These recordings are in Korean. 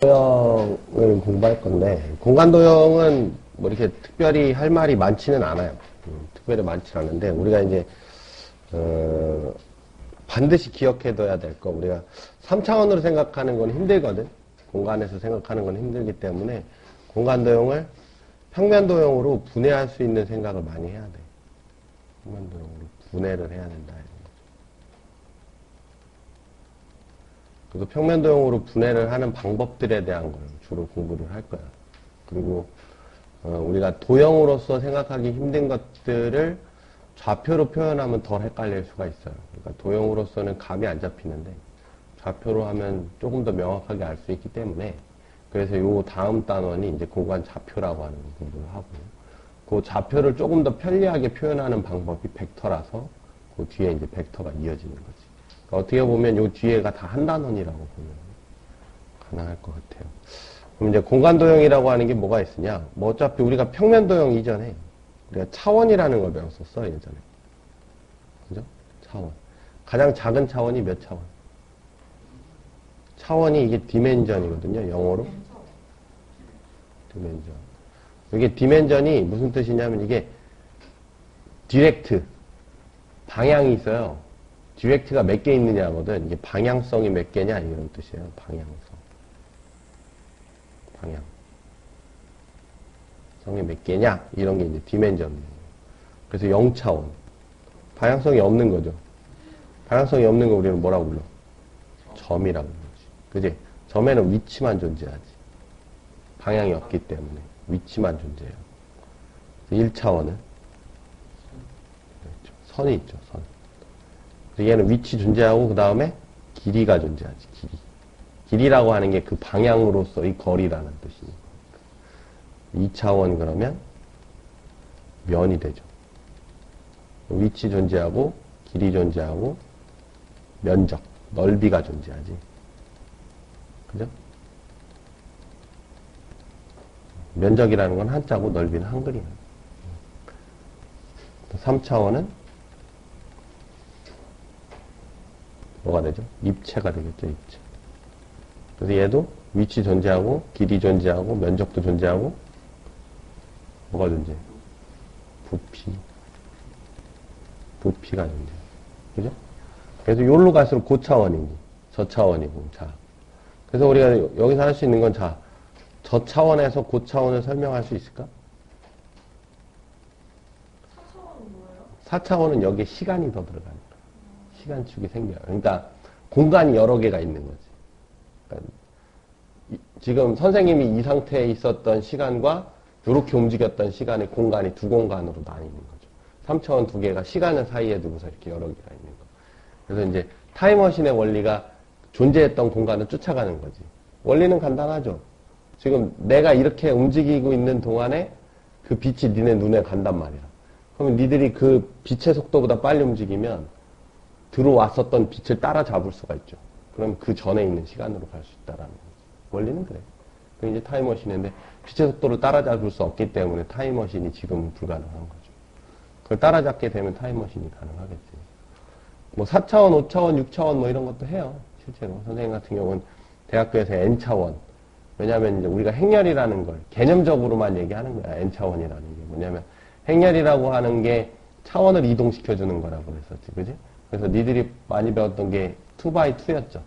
도형을 공부할 건데, 공간 도형은 뭐 이렇게 특별히 할 말이 많지는 않아요. 특별히 많지는 않은데, 우리가 이제, 반드시 기억해둬야 될 거, 우리가 3차원으로 생각하는 건 힘들거든. 공간에서 생각하는 건 힘들기 때문에, 공간 도형을 평면 도형으로 분해할 수 있는 생각을 많이 해야 돼. 평면 도형으로 분해를 해야 된다. 그래서 평면 도형으로 분해를 하는 방법들에 대한 걸 주로 공부를 할 거야. 그리고 우리가 도형으로서 생각하기 힘든 것들을 좌표로 표현하면 덜 헷갈릴 수가 있어요. 그러니까 도형으로서는 감이 안 잡히는데 좌표로 하면 조금 더 명확하게 알 수 있기 때문에, 그래서 요 다음 단원이 이제 공간 좌표라고 하는 공부를 하고, 그 좌표를 조금 더 편리하게 표현하는 방법이 벡터라서 그 뒤에 이제 벡터가 이어지는 거지. 그러니까 어떻게 보면 요 뒤에가 다 한 단원이라고 보면 가능할 것 같아요. 그럼 이제 공간 도형이라고 하는 게 뭐가 있으냐? 뭐 어차피 우리가 평면 도형 이전에 우리가 차원이라는 걸 배웠었어, 예전에. 그죠? 차원. 가장 작은 차원이 몇 차원? 차원이 이게 디멘전이거든요, 영어로. 디멘전. 이게 디멘전이 무슨 뜻이냐면 이게 디렉트, 방향이 있어요. 디렉트가 몇 개 있느냐거든. 이게 방향성이 몇 개냐 이런 뜻이에요. 방향성. 방향성이 몇 개냐 이런 게 이제 디멘전이에요. 그래서 0차원. 방향성이 없는 거죠. 방향성이 없는 거 우리는 뭐라고 불러? 점이라고 부르지. 그지? 점에는 위치만 존재하지. 방향이 없기 때문에 위치만 존재해요. 1차원은 선이 있죠. 선. 얘는 위치 존재하고 그 다음에 길이가 존재하지. 길이라고 하는 게 그 방향으로서의 거리라는 뜻이니까. 2차원 그러면 면이 되죠. 위치 존재하고 길이 존재하고 면적, 넓이가 존재하지. 그죠? 면적이라는 건 한자고 넓이는 한글이야. 3차원은 뭐가 되죠? 입체가 되겠죠, 입체. 그래서 얘도 위치 존재하고, 길이 존재하고, 면적도 존재하고, 뭐가 존재해? 부피가 존재해. 그죠? 그래서 요로 갈수록 고차원이니, 저차원이고, 자. 그래서 우리가 여기서 할 수 있는 건, 자, 저차원에서 고차원을 설명할 수 있을까? 4차원은 뭐예요? 4차원은 여기에 시간이 더 들어가는 거야. 시간축이 생겨요. 그러니까 공간이 여러 개가 있는 거지. 그러니까 지금 선생님이 이 상태에 있었던 시간과 이렇게 움직였던 시간의 공간이 두 공간으로 나뉘는 거죠. 3차원 두 개가 시간을 사이에 두고서 이렇게 여러 개가 있는 거. 그래서 이제 타임머신의 원리가 존재했던 공간을 쫓아가는 거지. 원리는 간단하죠. 지금 내가 이렇게 움직이고 있는 동안에 그 빛이 니네 눈에 간단 말이야. 그러면 니들이 그 빛의 속도보다 빨리 움직이면 들어왔었던 빛을 따라잡을 수가 있죠. 그럼 그 전에 있는 시간으로 갈 수 있다라는 거지. 원리는 그래. 그게 이제 타임머신인데 빛의 속도를 따라잡을 수 없기 때문에 타임머신이 지금은 불가능한 거죠. 그걸 따라잡게 되면 타임머신이 가능하겠지. 뭐 4차원, 5차원, 6차원 뭐 이런 것도 해요. 실제로. 선생님 같은 경우는 대학교에서 N차원. 왜냐하면 이제 우리가 행렬이라는 걸 개념적으로만 얘기하는 거야. N차원이라는 게 뭐냐면 행렬이라고 하는 게 차원을 이동시켜주는 거라고 그랬었지. 그지? 그래서 니들이 많이 배웠던 게 2x2였죠.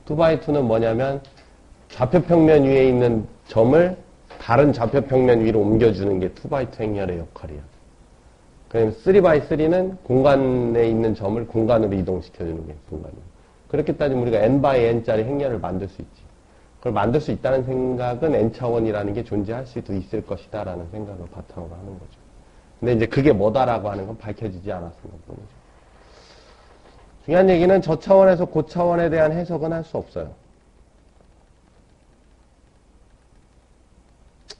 2x2는 뭐냐면 좌표평면 위에 있는 점을 다른 좌표평면 위로 옮겨주는 게 2x2 행렬의 역할이야. 그럼 3x3는 공간에 있는 점을 공간으로 이동시켜주는 게 공간이야. 그렇게 따지면 우리가 n×n짜리 행렬을 만들 수 있지. 그걸 만들 수 있다는 생각은 n차원이라는 게 존재할 수도 있을 것이다 라는 생각을 바탕으로 하는 거죠. 근데 이제 그게 뭐다라고 하는 건 밝혀지지 않았을 뿐이죠. 중요한 얘기는 저차원에서 고차원에 대한 해석은 할 수 없어요.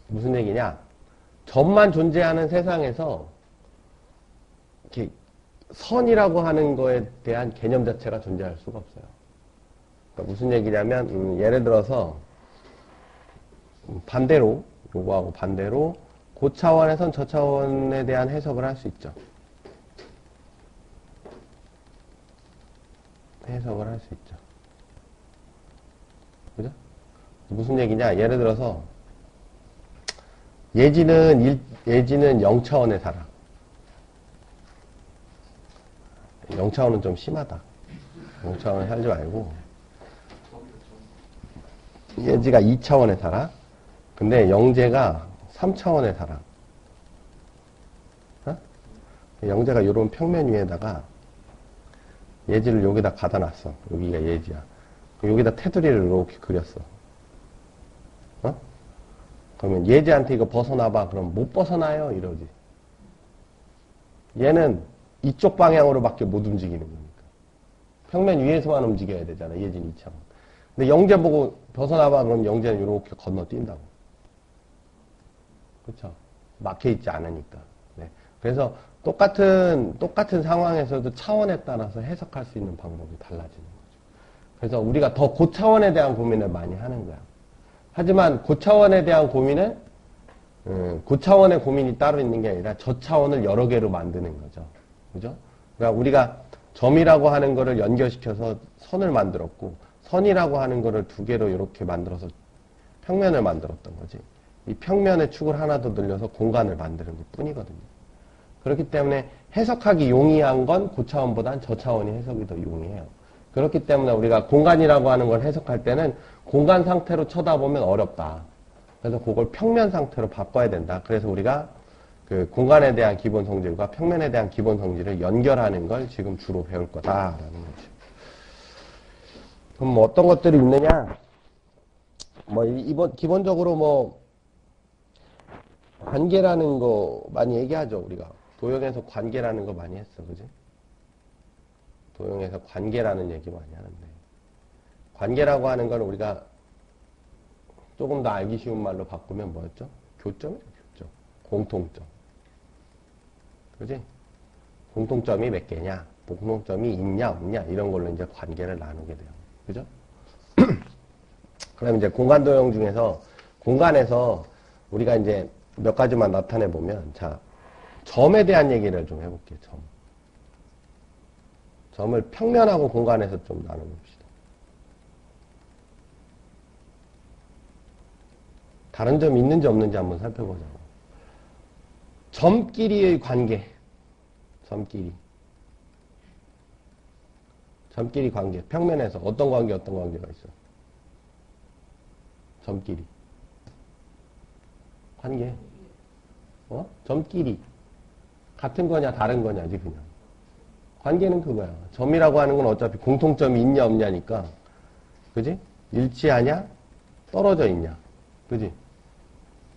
무슨 얘기냐? 점만 존재하는 세상에서 이렇게 선이라고 하는 거에 대한 개념 자체가 존재할 수가 없어요. 그러니까 무슨 얘기냐면 예를 들어서 반대로 요거하고 반대로 고차원에선 저차원에 대한 해석을 할 수 있죠. 해석을 할 수 있죠. 그죠? 무슨 얘기냐? 예를 들어서 예지는 0차원에 살아. 0차원은 좀 심하다. 0차원에 살지 말고 예지가 2차원에 살아. 근데 영재가 3차원에 살아. 어? 영재가 이런 평면 위에다가 예지를 여기다 갖다 놨어. 여기가 예지야. 여기다 테두리를 이렇게 그렸어. 어? 그러면 예지한테 이거 벗어나봐. 그럼 못 벗어나요. 이러지. 얘는 이쪽 방향으로밖에 못 움직이는 거니까. 평면 위에서만 움직여야 되잖아. 예지는 2차원. 근데 영재 보고 벗어나봐. 그럼 영재는 이렇게 건너뛴다고. 그렇죠? 막혀있지 않으니까. 네. 그래서 똑같은 상황에서도 차원에 따라서 해석할 수 있는 방법이 달라지는 거죠. 그래서 우리가 더 고차원에 대한 고민을 많이 하는 거야. 하지만 고차원에 대한 고민은 고차원의 고민이 따로 있는 게 아니라 저차원을 여러 개로 만드는 거죠. 그죠? 그러니까 우리가 점이라고 하는 거를 연결시켜서 선을 만들었고 선이라고 하는 거를 두 개로 이렇게 만들어서 평면을 만들었던 거지. 이 평면의 축을 하나 더 늘려서 공간을 만드는 것 뿐이거든요. 그렇기 때문에 해석하기 용이한 건 고차원보단 저차원이 해석이 더 용이해요. 그렇기 때문에 우리가 공간이라고 하는 걸 해석할 때는 공간 상태로 쳐다보면 어렵다. 그래서 그걸 평면 상태로 바꿔야 된다. 그래서 우리가 그 공간에 대한 기본 성질과 평면에 대한 기본 성질을 연결하는 걸 지금 주로 배울 거다라는 거죠. 그럼 뭐 어떤 것들이 있느냐? 뭐 기본적으로 뭐 관계라는 거 많이 얘기하죠, 우리가. 도형에서 관계라는 거 많이 했어, 그지? 도형에서 관계라는 얘기 많이 하는데. 관계라고 하는 건 우리가 조금 더 알기 쉬운 말로 바꾸면 뭐였죠? 교점이죠, 교점. 공통점. 그지? 공통점이 몇 개냐? 공통점이 있냐, 없냐? 이런 걸로 이제 관계를 나누게 돼요. 그죠? 그럼 이제 공간 도형 중에서, 공간에서 우리가 이제 몇 가지만 나타내 보면, 자, 점에 대한 얘기를 좀 해볼게요, 점. 점을 평면하고 공간에서 좀 나눠봅시다. 다른 점이 있는지 없는지 한번 살펴보자고. 점끼리의 관계. 점끼리 관계. 평면에서 어떤 관계가 있어? 점끼리. 관계. 점끼리. 같은 거냐, 다른 거냐지, 그냥. 관계는 그거야. 점이라고 하는 건 어차피 공통점이 있냐, 없냐니까. 그지? 일치하냐? 떨어져 있냐? 그지?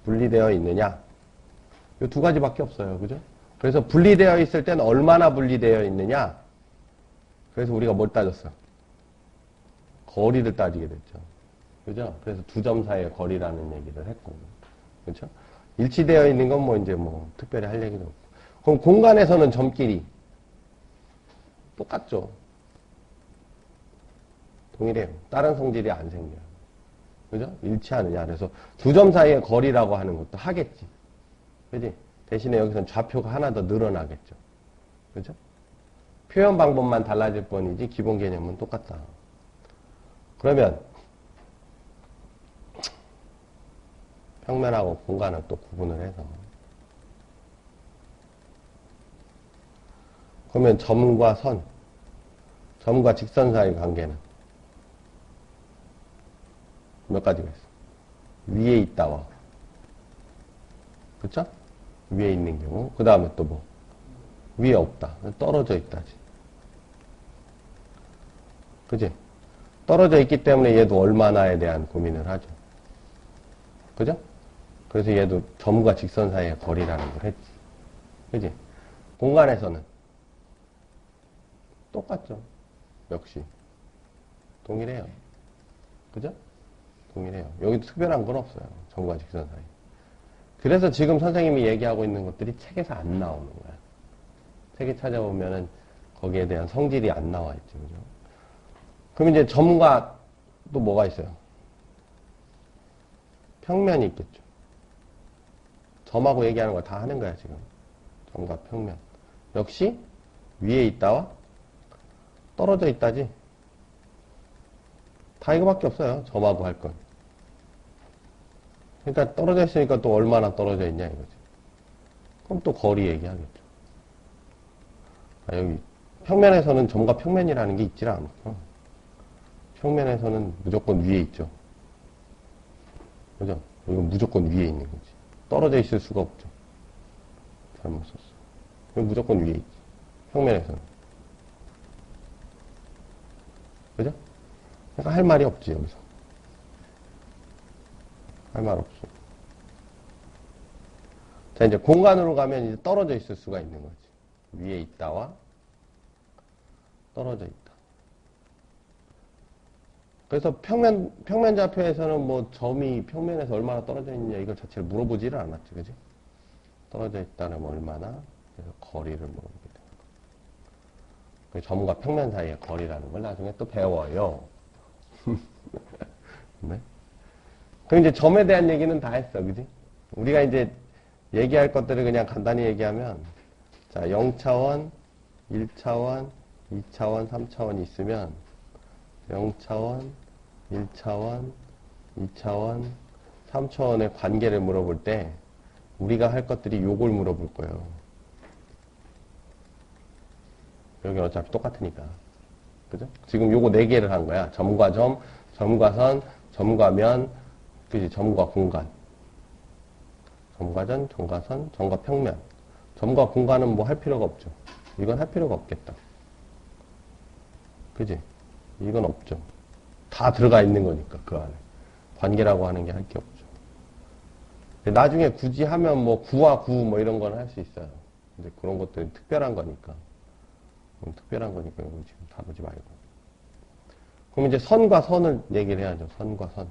분리되어 있느냐? 이 두 가지밖에 없어요. 그죠? 그래서 분리되어 있을 때는 얼마나 분리되어 있느냐? 그래서 우리가 뭘 따졌어? 거리를 따지게 됐죠. 그죠? 그래서 두 점 사이의 거리라는 얘기를 했고. 그렇죠? 일치되어 있는 건 뭐 이제 뭐 특별히 할 얘기도 없고. 그럼 공간에서는 점끼리 똑같죠. 동일해요. 다른 성질이 안 생겨요. 그죠? 일치하느냐. 그래서 두 점 사이의 거리라고 하는 것도 하겠지. 그지? 대신에 여기서는 좌표가 하나 더 늘어나겠죠. 그죠? 표현 방법만 달라질 뿐이지 기본 개념은 똑같다. 그러면 평면하고 공간을 또 구분을 해서 그러면 점과 선, 점과 직선 사이 관계는 몇 가지가 있어? 위에 있다와 그쵸? 위에 있는 경우 그 다음에 또 뭐? 위에 없다. 떨어져 있다지. 그지? 떨어져 있기 때문에 얘도 얼마나에 대한 고민을 하죠. 그죠? 그래서 얘도 점과 직선 사이의 거리라는 걸 했지. 그지? 공간에서는 똑같죠. 역시. 동일해요. 그죠? 동일해요. 여기도 특별한 건 없어요. 점과 직선 사이. 그래서 지금 선생님이 얘기하고 있는 것들이 책에서 안 나오는 거야. 책에 찾아보면은 거기에 대한 성질이 안 나와 있죠. 그죠? 그럼 이제 점과 또 뭐가 있어요? 평면이 있겠죠. 점하고 얘기하는 거 다 하는 거야, 지금. 점과 평면. 역시 위에 있다와 떨어져 있다지. 다 이거밖에 없어요. 점하고 할 건. 그러니까 떨어져 있으니까 또 얼마나 떨어져 있냐 이거지. 그럼 또 거리 얘기하겠죠. 아, 여기 평면에서는 점과 평면이라는 게 있질 않고, 평면에서는 무조건 위에 있죠. 그죠? 이건 무조건 위에 있는 거지. 떨어져 있을 수가 없죠. 잘못 썼어. 이건 무조건 위에 있지. 평면에서는. 그죠? 그러니까 할 말이 없지, 여기서. 할 말 없어. 자, 이제 공간으로 가면 이제 떨어져 있을 수가 있는 거지. 위에 있다와 떨어져 있다. 그래서 평면좌표에서는 뭐 점이 평면에서 얼마나 떨어져 있느냐 이걸 자체를 물어보지를 않았지, 그지? 떨어져 있다는 얼마나, 그래서 거리를 물어보게 되는 거야. 점과 평면 사이의 거리라는 걸 나중에 또 배워요. 네? 그럼 이제 점에 대한 얘기는 다 했어, 그지? 우리가 이제 얘기할 것들을 그냥 간단히 얘기하면, 자, 0차원, 1차원, 2차원, 3차원이 있으면, 0차원, 1차원, 2차원, 3차원의 관계를 물어볼 때 우리가 할 것들이 요걸 물어볼 거예요. 여기 어차피 똑같으니까. 그죠? 지금 요거 4개를 한 거야. 점과 점, 점과 선, 점과 면, 그지? 점과 공간. 점과 점, 점과 선, 점과 평면. 점과 공간은 뭐 할 필요가 없죠. 이건 할 필요가 없겠다. 그지? 이건 없죠. 다 들어가 있는 거니까, 그 안에. 관계라고 하는 게 할 게 없죠. 나중에 굳이 하면 뭐 구와 구 뭐 이런 건 할 수 있어요. 근데 그런 것들은 특별한 거니까. 특별한 거니까 이거 지금 다루지 말고. 그럼 이제 선과 선을 얘기를 해야죠. 선과 선.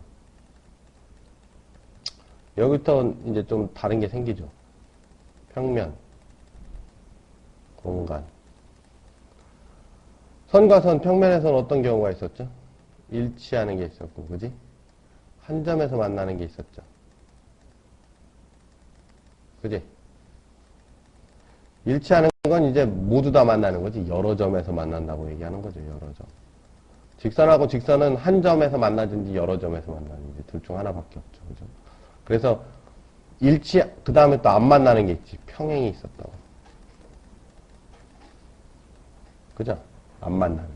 여기부터 이제 좀 다른 게 생기죠. 평면, 공간. 선과 선, 평면에서는 어떤 경우가 있었죠? 일치하는 게 있었고, 그지? 한 점에서 만나는 게 있었죠. 그지? 일치하는 건 이제 모두 다 만나는 거지. 여러 점에서 만난다고 얘기하는 거죠. 여러 점. 직선하고 직선은 한 점에서 만나든지 여러 점에서 만나든지 둘 중 하나밖에 없죠. 그죠? 그래서 일치, 그 다음에 또 안 만나는 게 있지. 평행이 있었다고. 그죠? 안 만나는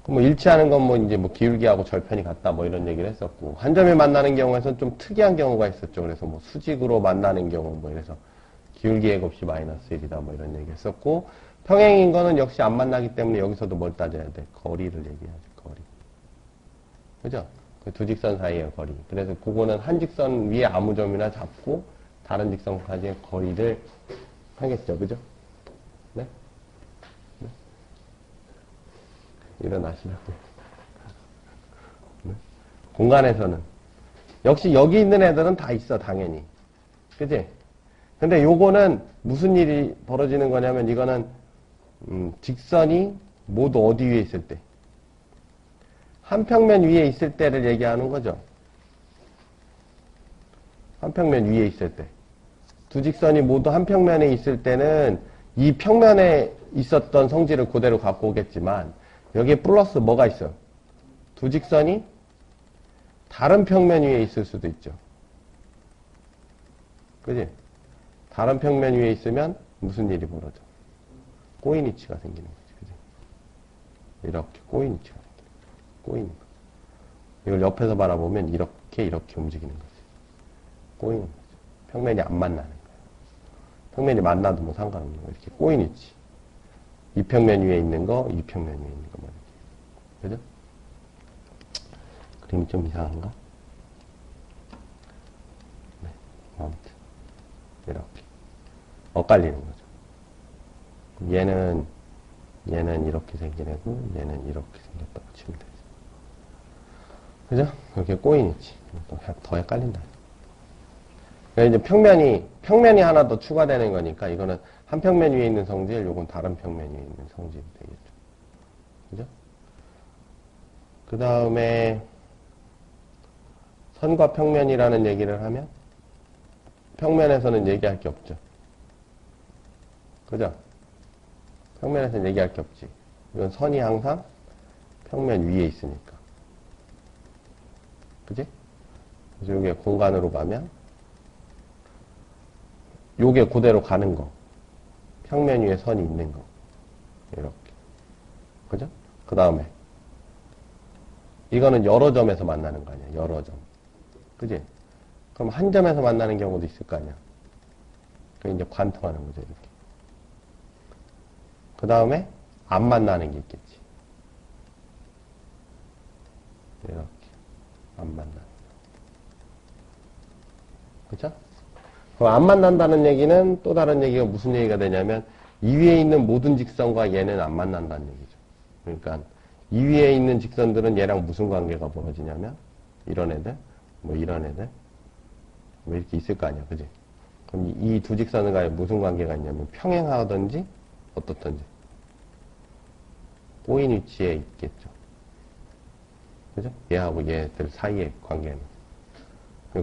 거. 뭐 일치하는 건 뭐 이제 뭐 기울기하고 절편이 같다 뭐 이런 얘기를 했었고, 한 점에 만나는 경우에서는 좀 특이한 경우가 있었죠. 그래서 뭐 수직으로 만나는 경우 뭐 이래서 기울기의 곱이 마이너스 1이다 뭐 이런 얘기 했었고, 평행인 거는 역시 안 만나기 때문에 여기서도 뭘 따져야 돼? 거리를 얘기하지, 거리. 그죠? 그 두 직선 사이의 거리. 그래서 그거는 한 직선 위에 아무 점이나 잡고 다른 직선까지의 거리를 하겠죠. 그죠? 네? 네? 일어나시라고. 네? 공간에서는. 역시 여기 있는 애들은 다 있어, 당연히. 그지? 근데 요거는 무슨 일이 벌어지는 거냐면 이거는, 직선이 모두 어디 위에 있을 때. 한 평면 위에 있을 때를 얘기하는 거죠. 한 평면 위에 있을 때. 두 직선이 모두 한 평면에 있을 때는 이 평면에 있었던 성질을 그대로 갖고 오겠지만 여기에 플러스 뭐가 있어? 두 직선이 다른 평면 위에 있을 수도 있죠. 그지? 다른 평면 위에 있으면 무슨 일이 벌어져? 꼬인 위치가 생기는 거지. 그지? 이렇게 꼬인 위치가 생기는 거지. 꼬이는 거. 이걸 옆에서 바라보면 이렇게 움직이는 거지. 꼬이는 거지. 평면이 안 만나는 거야. 평면이 만나도 뭐 상관없는 거. 이렇게 꼬인 위치. 이 평면 위에 있는 거, 이 평면 위에 있는 거. 그죠? 그림이 좀 이상한가? 네. 아무튼. 이렇게. 엇갈리는 거죠. 얘는 이렇게 생긴 애고, 얘는 이렇게 생겼다고 치면 되죠. 그죠? 이렇게 꼬인 위치. 더 헷갈린다. 그러니까 이제 평면이 하나 더 추가되는 거니까, 이거는 한 평면 위에 있는 성질, 요건 다른 평면 위에 있는 성질이 되겠죠. 그죠? 그 다음에, 선과 평면이라는 얘기를 하면, 평면에서는 얘기할 게 없죠. 그죠? 평면에서는 얘기할 게 없지. 이건 선이 항상 평면 위에 있으니까. 그지? 그래서 요게 공간으로 가면, 요게 그대로 가는 거. 평면 위에 선이 있는 거. 이렇게. 그죠? 그 다음에, 이거는 여러 점에서 만나는 거 아니야. 여러 점. 그지? 그럼 한 점에서 만나는 경우도 있을 거 아니야. 그게 이제 관통하는 거죠, 이렇게. 그 다음에, 안 만나는 게 있겠지. 이렇게. 안 만나는 거. 그죠? 그럼 안 만난다는 얘기는 또 다른 얘기가 무슨 얘기가 되냐면, 이 위에 있는 모든 직선과 얘는 안 만난다는 얘기죠. 그러니까, 이 위에 있는 직선들은 얘랑 무슨 관계가 벌어지냐면, 이런 애들, 뭐 이런 애들, 뭐 이렇게 있을 거 아니야, 그지? 그럼 이 두 직선은 간에 무슨 관계가 있냐면, 평행하든지, 어떻든지, 꼬인 위치에 있겠죠. 그죠? 얘하고 얘들 사이의 관계는.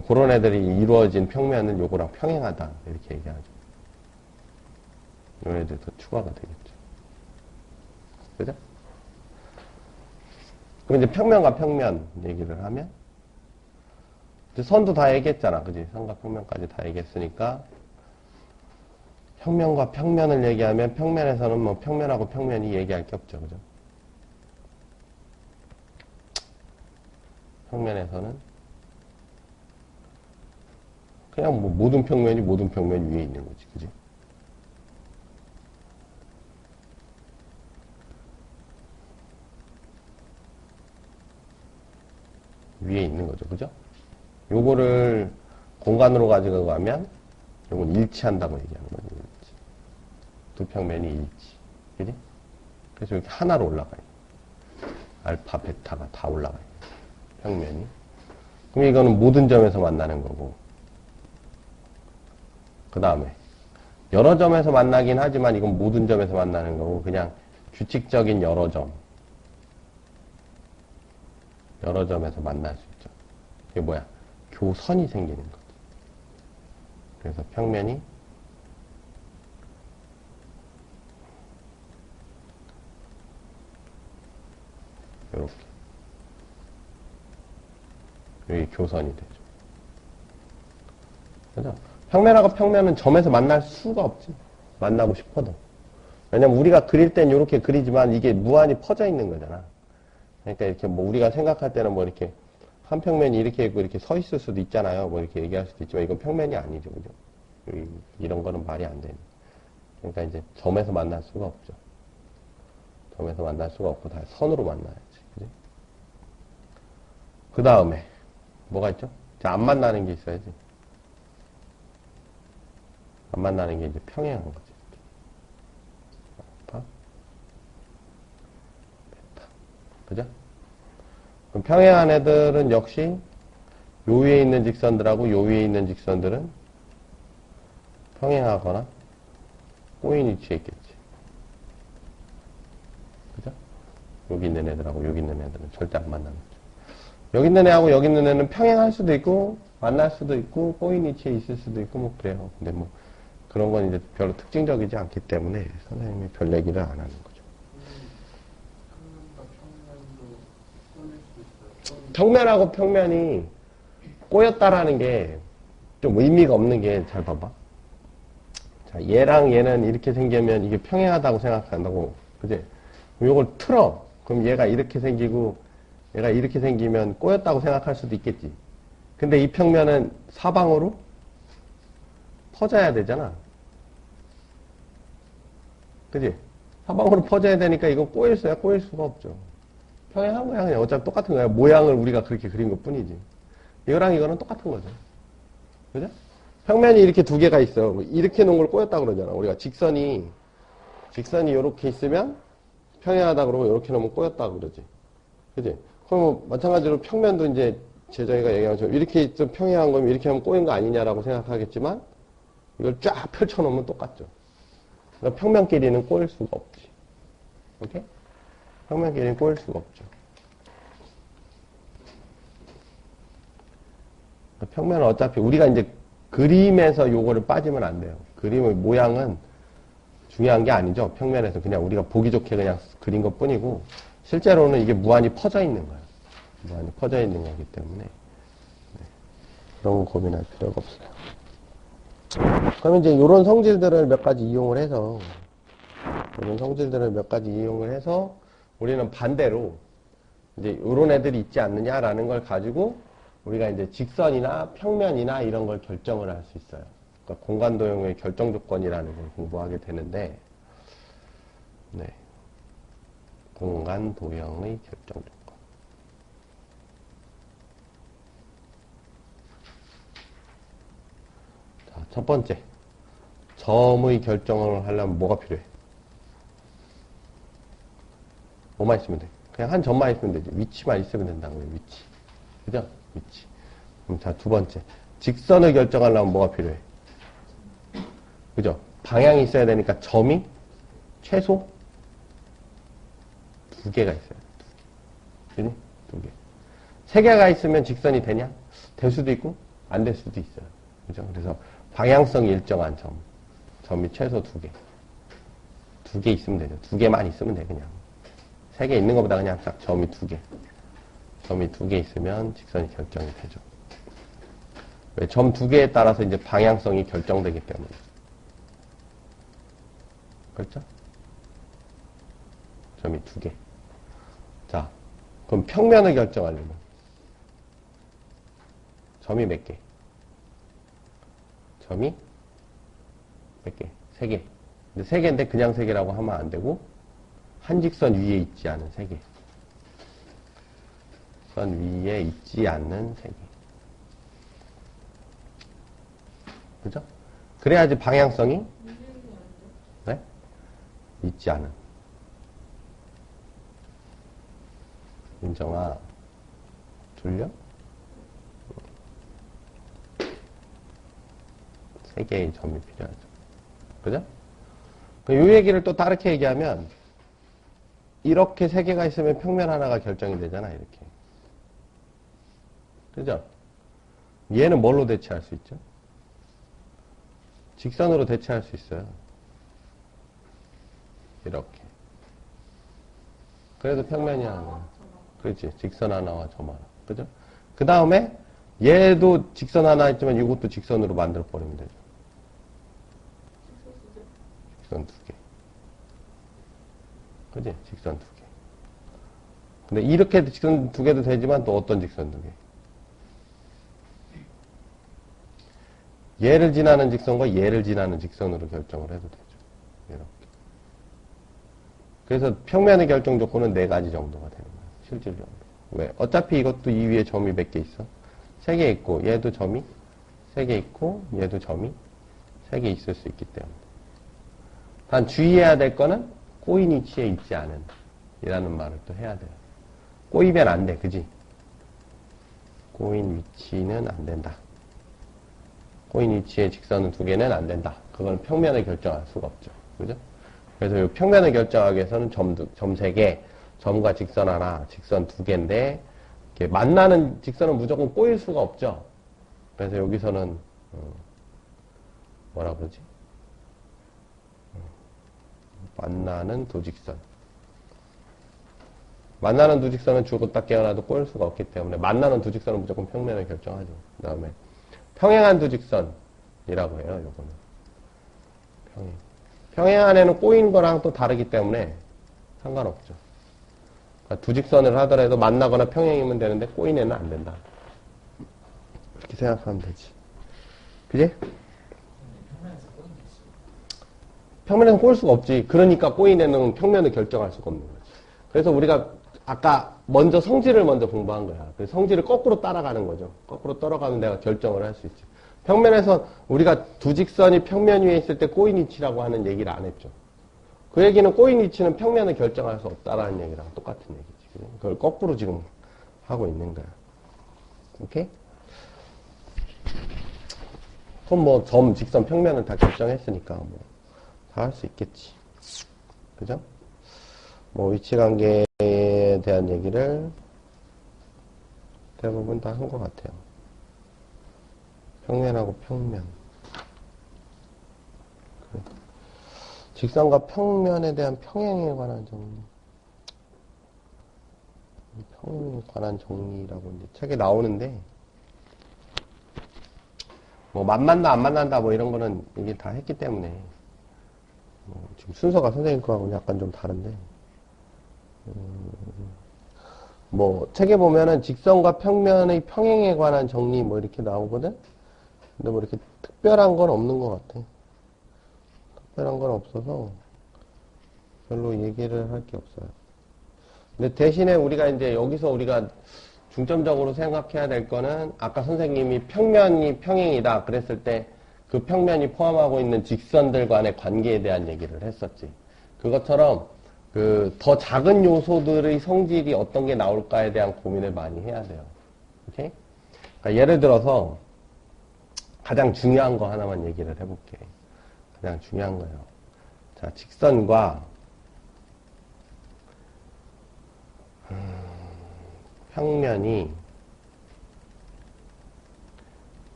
그런 애들이 이루어진 평면은 요거랑 평행하다, 이렇게 얘기하죠. 이런 애들 더 추가가 되겠죠. 그죠? 그럼 이제 평면과 평면 얘기를 하면, 이제 선도 다 얘기했잖아. 그지? 선과 평면까지 다 얘기했으니까, 평면과 평면을 얘기하면, 평면에서는 뭐 평면하고 평면이 얘기할 게 없죠. 그죠? 평면에서는, 그냥 뭐 모든 평면이 모든 평면 위에 있는 거지. 그지? 위에 있는 거죠. 그죠? 요거를 공간으로 가지고 가면 요건 일치한다고 얘기하는 거예요. 일치. 두 평면이 일치. 그지? 그래서 이렇게 하나로 올라가요. 알파, 베타가 다 올라가요. 평면이. 그럼 이거는 모든 점에서 만나는 거고. 그 다음에 여러 점에서 만나긴 하지만 이건 모든 점에서 만나는 거고 그냥 규칙적인 여러 점. 여러 점에서 만날 수 있죠. 이게 뭐야? 교선이 생기는 거죠. 그래서 평면이 이렇게 여기 교선이 되죠. 그죠? 평면하고 평면은 점에서 만날 수가 없지. 만나고 싶어도. 왜냐면 우리가 그릴 땐 이렇게 그리지만 이게 무한히 퍼져 있는 거잖아. 그러니까 이렇게 뭐 우리가 생각할 때는 뭐 이렇게 한 평면이 이렇게 있고 이렇게 서 있을 수도 있잖아요. 뭐 이렇게 얘기할 수도 있지만 이건 평면이 아니죠. 그죠? 이런 거는 말이 안 되는. 그러니까 이제 점에서 만날 수가 없죠. 점에서 만날 수가 없고 다 선으로 만나야지. 그지? 그 다음에 뭐가 있죠? 안 만나는 게 있어야지. 안 만나는 게 이제 평행한 거지. 알파, 베타. 그죠? 그럼 평행한 애들은 역시 요 위에 있는 직선들하고 요 위에 있는 직선들은 평행하거나 꼬인 위치에 있겠지. 그죠? 여기 있는 애들하고 여기 있는 애들은 절대 안 만나는 거죠. 여기 있는 애하고 여기 있는 애는 평행할 수도 있고 만날 수도 있고 꼬인 위치에 있을 수도 있고 뭐 그래요. 근데 뭐 그런 건 이제 별로 특징적이지 않기 때문에 선생님이 별 얘기를 안 하는 거죠. 평면하고 평면이 꼬였다라는 게 좀 의미가 없는 게 잘 봐봐. 자, 얘랑 얘는 이렇게 생기면 이게 평행하다고 생각한다고. 그지? 그럼 이걸 틀어. 그럼 얘가 이렇게 생기고 얘가 이렇게 생기면 꼬였다고 생각할 수도 있겠지. 근데 이 평면은 사방으로 퍼져야 되잖아. 그지? 사방으로 퍼져야 되니까 이거 꼬일 수야 꼬일 수가 없죠. 평행한 거야. 그냥 어차피 똑같은 거야. 모양을 우리가 그렇게 그린 것 뿐이지. 이거랑 이거는 똑같은 거죠. 그죠? 평면이 이렇게 두 개가 있어. 이렇게 놓은 걸 꼬였다고 그러잖아. 우리가 직선이 이렇게 있으면 평행하다 그러고 이렇게 놓으면 꼬였다고 그러지. 그지? 그럼 마찬가지로 평면도 이제 재정이가 얘기한 것처럼 이렇게 좀 평행한 거면 이렇게 하면 꼬인 거 아니냐라고 생각하겠지만 이걸 쫙 펼쳐놓으면 똑같죠. 그러니까 평면끼리는 꼬일 수가 없지. 오케이? 평면끼리는 꼬일 수가 없죠. 평면은 어차피 우리가 이제 그림에서 요거를 빠지면 안 돼요. 그림의 모양은 중요한 게 아니죠. 평면에서 그냥 우리가 보기 좋게 그냥 그린 것 뿐이고 실제로는 이게 무한히 퍼져 있는 거예요. 무한히 퍼져 있는 거기 때문에 그런 거 고민할 필요가 없어요. 그러면 이제 이런 성질들을 몇 가지 이용을 해서 우리는 반대로 이제 이런 애들이 있지 않느냐라는 걸 가지고 우리가 이제 직선이나 평면이나 이런 걸 결정을 할 수 있어요. 그러니까 공간 도형의 결정 조건이라는 걸 공부하게 되는데, 네. 공간 도형의 결정 조건. 자, 첫 번째. 점의 결정을 하려면 뭐가 필요해? 뭐만 있으면 돼? 그냥 한 점만 있으면 되지. 위치만 있으면 된다는 거예요, 위치. 그죠? 위치. 그럼 자, 두 번째. 직선을 결정하려면 뭐가 필요해? 그죠? 방향이 있어야 되니까 점이 최소 두 개가 있어요. 그지? 두 개. 세 개가 있으면 직선이 되냐? 될 수도 있고, 안 될 수도 있어요. 그죠? 그래서 방향성이 일정한 점이 최소 두 개. 두 개 있으면 되죠. 두 개만 있으면 돼, 그냥. 세 개 있는 것보다 그냥 딱 점이 두 개. 점이 두 개 있으면 직선이 결정이 되죠. 왜? 점 두 개에 따라서 이제 방향성이 결정되기 때문에. 그렇죠? 점이 두 개. 자, 그럼 평면을 결정하려면 점이 몇 개? 점이 몇 개? 세 개. 근데 세 개인데 그냥 세 개라고 하면 안 되고 한 직선 위에 있지 않은 세 개. 선 위에 있지 않는 세 개. 그죠? 그래야지 방향성이 네? 있지 않은. 윤정아, 졸려? 세 개의 점이 필요하죠. 그죠? 이 얘기를 또 다르게 얘기하면 이렇게 세 개가 있으면 평면 하나가 결정이 되잖아, 이렇게. 그죠? 얘는 뭘로 대체할 수 있죠? 직선으로 대체할 수 있어요. 이렇게. 그래서 평면이 하나. 그렇지. 직선 하나와 점 하나. 그죠? 그 다음에 얘도 직선 하나 있지만 이것도 직선으로 만들어 버리면 되죠. 직선 두 개. 그지? 직선 두 개. 근데 이렇게 직선 두 개도 되지만 또 어떤 직선 두 개? 얘를 지나는 직선과 얘를 지나는 직선으로 결정을 해도 되죠. 이렇게. 그래서 평면의 결정 조건은 네 가지 정도가 되는 거예요. 실질적으로. 왜? 어차피 이것도 이 위에 점이 몇 개 있어? 세 개 있고, 얘도 점이 세 개 있고, 얘도 점이 세 개 있을 수 있기 때문에. 단 주의해야 될 거는 꼬인 위치에 있지 않은 이라는 말을 또 해야 돼요. 꼬이면 안 돼. 그지? 꼬인 위치는 안 된다. 꼬인 위치의 직선은 두 개는 안 된다. 그건 평면을 결정할 수가 없죠. 그죠? 그래서 이 평면을 결정하기 위해서는 점 세 개, 점과 직선 하나, 직선 두 개인데, 이렇게 만나는 직선은 무조건 꼬일 수가 없죠. 그래서 여기서는, 뭐라 그러지? 만나는 두 직선. 만나는 두 직선은 죽었다 깨어나도 꼬일 수가 없기 때문에, 만나는 두 직선은 무조건 평면을 결정하죠. 그 다음에, 평행한 두 직선이라고 해요, 요거는. 평행한 애는 꼬인 거랑 또 다르기 때문에 상관없죠. 그러니까 두 직선을 하더라도 만나거나 평행이면 되는데 꼬인 애는 안 된다. 그렇게 생각하면 되지. 그지? 평면에서 꼬일 수가 없지. 그러니까 꼬인 애는 평면을 결정할 수가 없는 거지. 그래서 우리가 아까 먼저 성질을 먼저 공부한 거야. 그 성질을 거꾸로 따라가는 거죠. 거꾸로 따라가면 내가 결정을 할 수 있지. 평면에서 우리가 두 직선이 평면 위에 있을 때 꼬인 위치라고 하는 얘기를 안 했죠. 그 얘기는 꼬인 위치는 평면을 결정할 수 없다라는 얘기랑 똑같은 얘기지. 그걸 거꾸로 지금 하고 있는 거야. 오케이? 그럼 뭐 점, 직선, 평면을 다 결정했으니까 뭐 다 할 수 있겠지. 그죠? 뭐 위치관계에 대한 얘기를 대부분 다 한 것 같아요. 평면하고 평면. 직선과 평면에 대한 평행에 관한 정리. 평행에 관한 정리라고 이제 책에 나오는데, 뭐 만난다 안 만난다 뭐 이런 거는 이게 다 했기 때문에 지금 순서가 선생님 거하고는 약간 좀 다른데 뭐 책에 보면은 직선과 평면의 평행에 관한 정리 뭐 이렇게 나오거든. 근데 뭐 이렇게 특별한 건 없는 것 같아. 특별한 건 없어서 별로 얘기를 할 게 없어요. 근데 대신에 우리가 이제 여기서 우리가 중점적으로 생각해야 될 거는 아까 선생님이 평면이 평행이다 그랬을 때 그 평면이 포함하고 있는 직선들 간의 관계에 대한 얘기를 했었지. 그것처럼 그 더 작은 요소들의 성질이 어떤 게 나올까에 대한 고민을 많이 해야 돼요. 오케이? 그러니까 예를 들어서 가장 중요한 거 하나만 얘기를 해볼게. 가장 중요한 거예요. 자, 직선과 평면이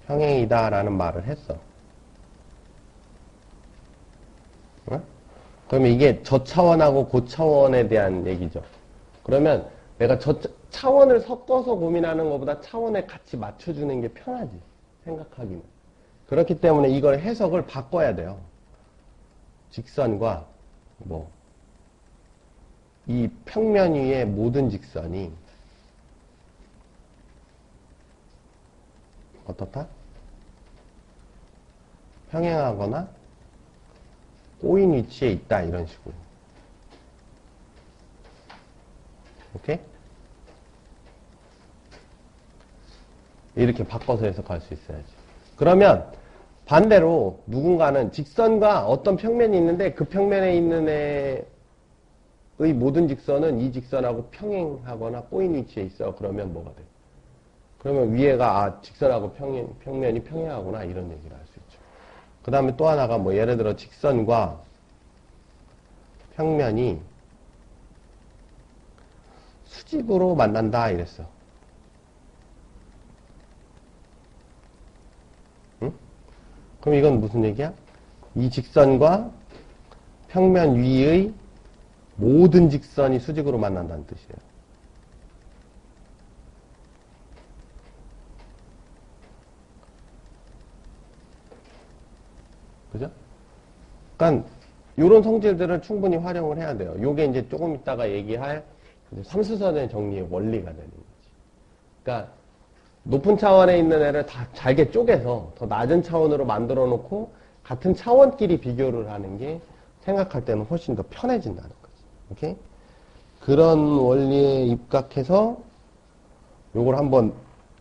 평행이다라는 말을 했어. 어? 그러면 이게 저 차원하고 고 차원에 대한 얘기죠. 그러면 내가 저 차원을 섞어서 고민하는 것보다 차원에 같이 맞춰주는 게 편하지. 생각하기는. 그렇기 때문에 이걸 해석을 바꿔야 돼요. 직선과 뭐 이 평면 위의 모든 직선이 어떻다? 평행하거나 꼬인 위치에 있다 이런 식으로. 오케이? 이렇게 바꿔서 해석할 수 있어야지. 그러면 반대로 누군가는 직선과 어떤 평면이 있는데 그 평면에 있는 애의 모든 직선은 이 직선하고 평행하거나 꼬인 위치에 있어. 그러면 뭐가 돼? 그러면 위에가 직선하고 평면이 평행하구나 이런 얘기를 할 수 있죠. 그 다음에 또 하나가 뭐 예를 들어 직선과 평면이 수직으로 만난다 이랬어. 응? 그럼 이건 무슨 얘기야? 이 직선과 평면 위의 모든 직선이 수직으로 만난다는 뜻이에요. 그죠? 그러니까 이런 성질들을 충분히 활용을 해야 돼요. 요게 이제 조금 있다가 얘기할 삼수선의 정리의 원리가 되는 거지. 그러니까 높은 차원에 있는 애를 다 잘게 쪼개서 더 낮은 차원으로 만들어 놓고 같은 차원끼리 비교를 하는 게 생각할 때는 훨씬 더 편해진다는 거지. 오케이? 그런 원리에 입각해서 요걸 한번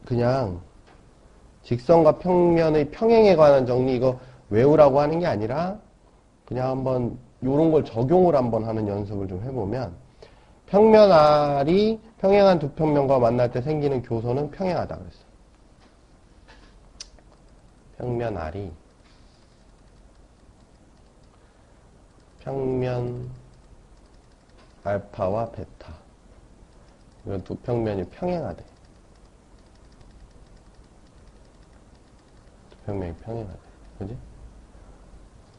그냥 직선과 평면의 평행에 관한 정리 이거 외우라고 하는 게 아니라 그냥 한번 요런 걸 적용을 한번 하는 연습을 좀 해보면 평면 R이 평행한 두 평면과 만날 때 생기는 교선은 평행하다 그랬어. 평면 R이 평면 알파와 베타 이런 두 평면이 평행하대. 두 평면이 평행하대. 그지?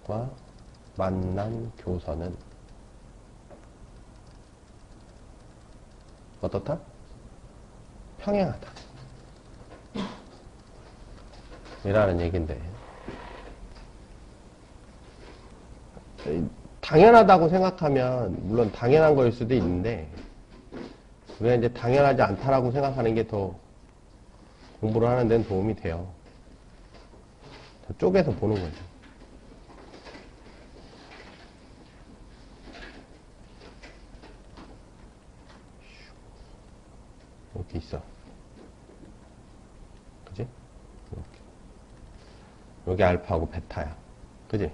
과 만난 교선은 어떻다? 평행하다. 이라는 얘기인데 당연하다고 생각하면 물론 당연한 거일 수도 있는데 우리가 이제 당연하지 않다라고 생각하는 게 더 공부를 하는 데는 도움이 돼요. 더 쪼개서 보는 거죠. 이렇게 있어. 그지? 이렇게. 여기 알파하고 베타야. 그지?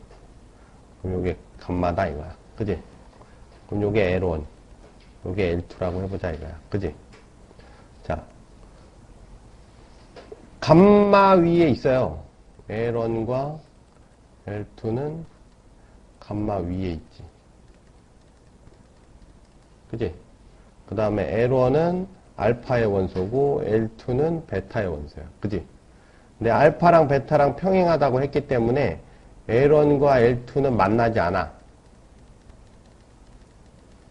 그럼 요게 감마다 이거야. 그지? 그럼 요게 L1. 요게 L2라고 해보자 이거야. 그지? 자. 감마 위에 있어요. L1과 L2는 감마 위에 있지. 그지? 그 다음에 L1은 알파의 원소고 L2는 베타의 원소야. 그지? 근데 알파랑 베타랑 평행하다고 했기 때문에 L1과 L2는 만나지 않아.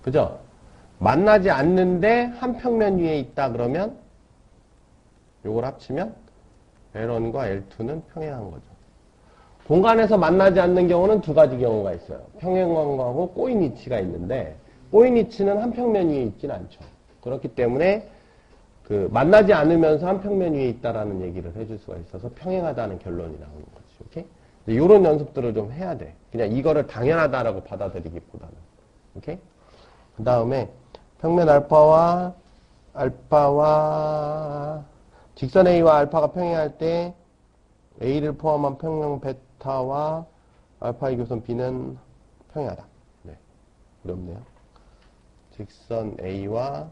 그죠? 만나지 않는데 한 평면 위에 있다 그러면 요걸 합치면 L1과 L2는 평행한 거죠. 공간에서 만나지 않는 경우는 두 가지 경우가 있어요. 평행관계하고 꼬인 위치가 있는데 꼬인 위치는 한 평면 위에 있진 않죠. 그렇기 때문에 그 만나지 않으면서 한 평면 위에 있다라는 얘기를 해줄 수가 있어서 평행하다는 결론이 나오는 거지. 오케이? 이런 연습들을 좀 해야 돼. 그냥 이거를 당연하다라고 받아들이기보다는. 오케이? 그 다음에 평면 알파와 직선 A와 알파가 평행할 때 A를 포함한 평면 베타와 알파의 교선 B는 평행하다. 네. 어렵네요. 직선 A와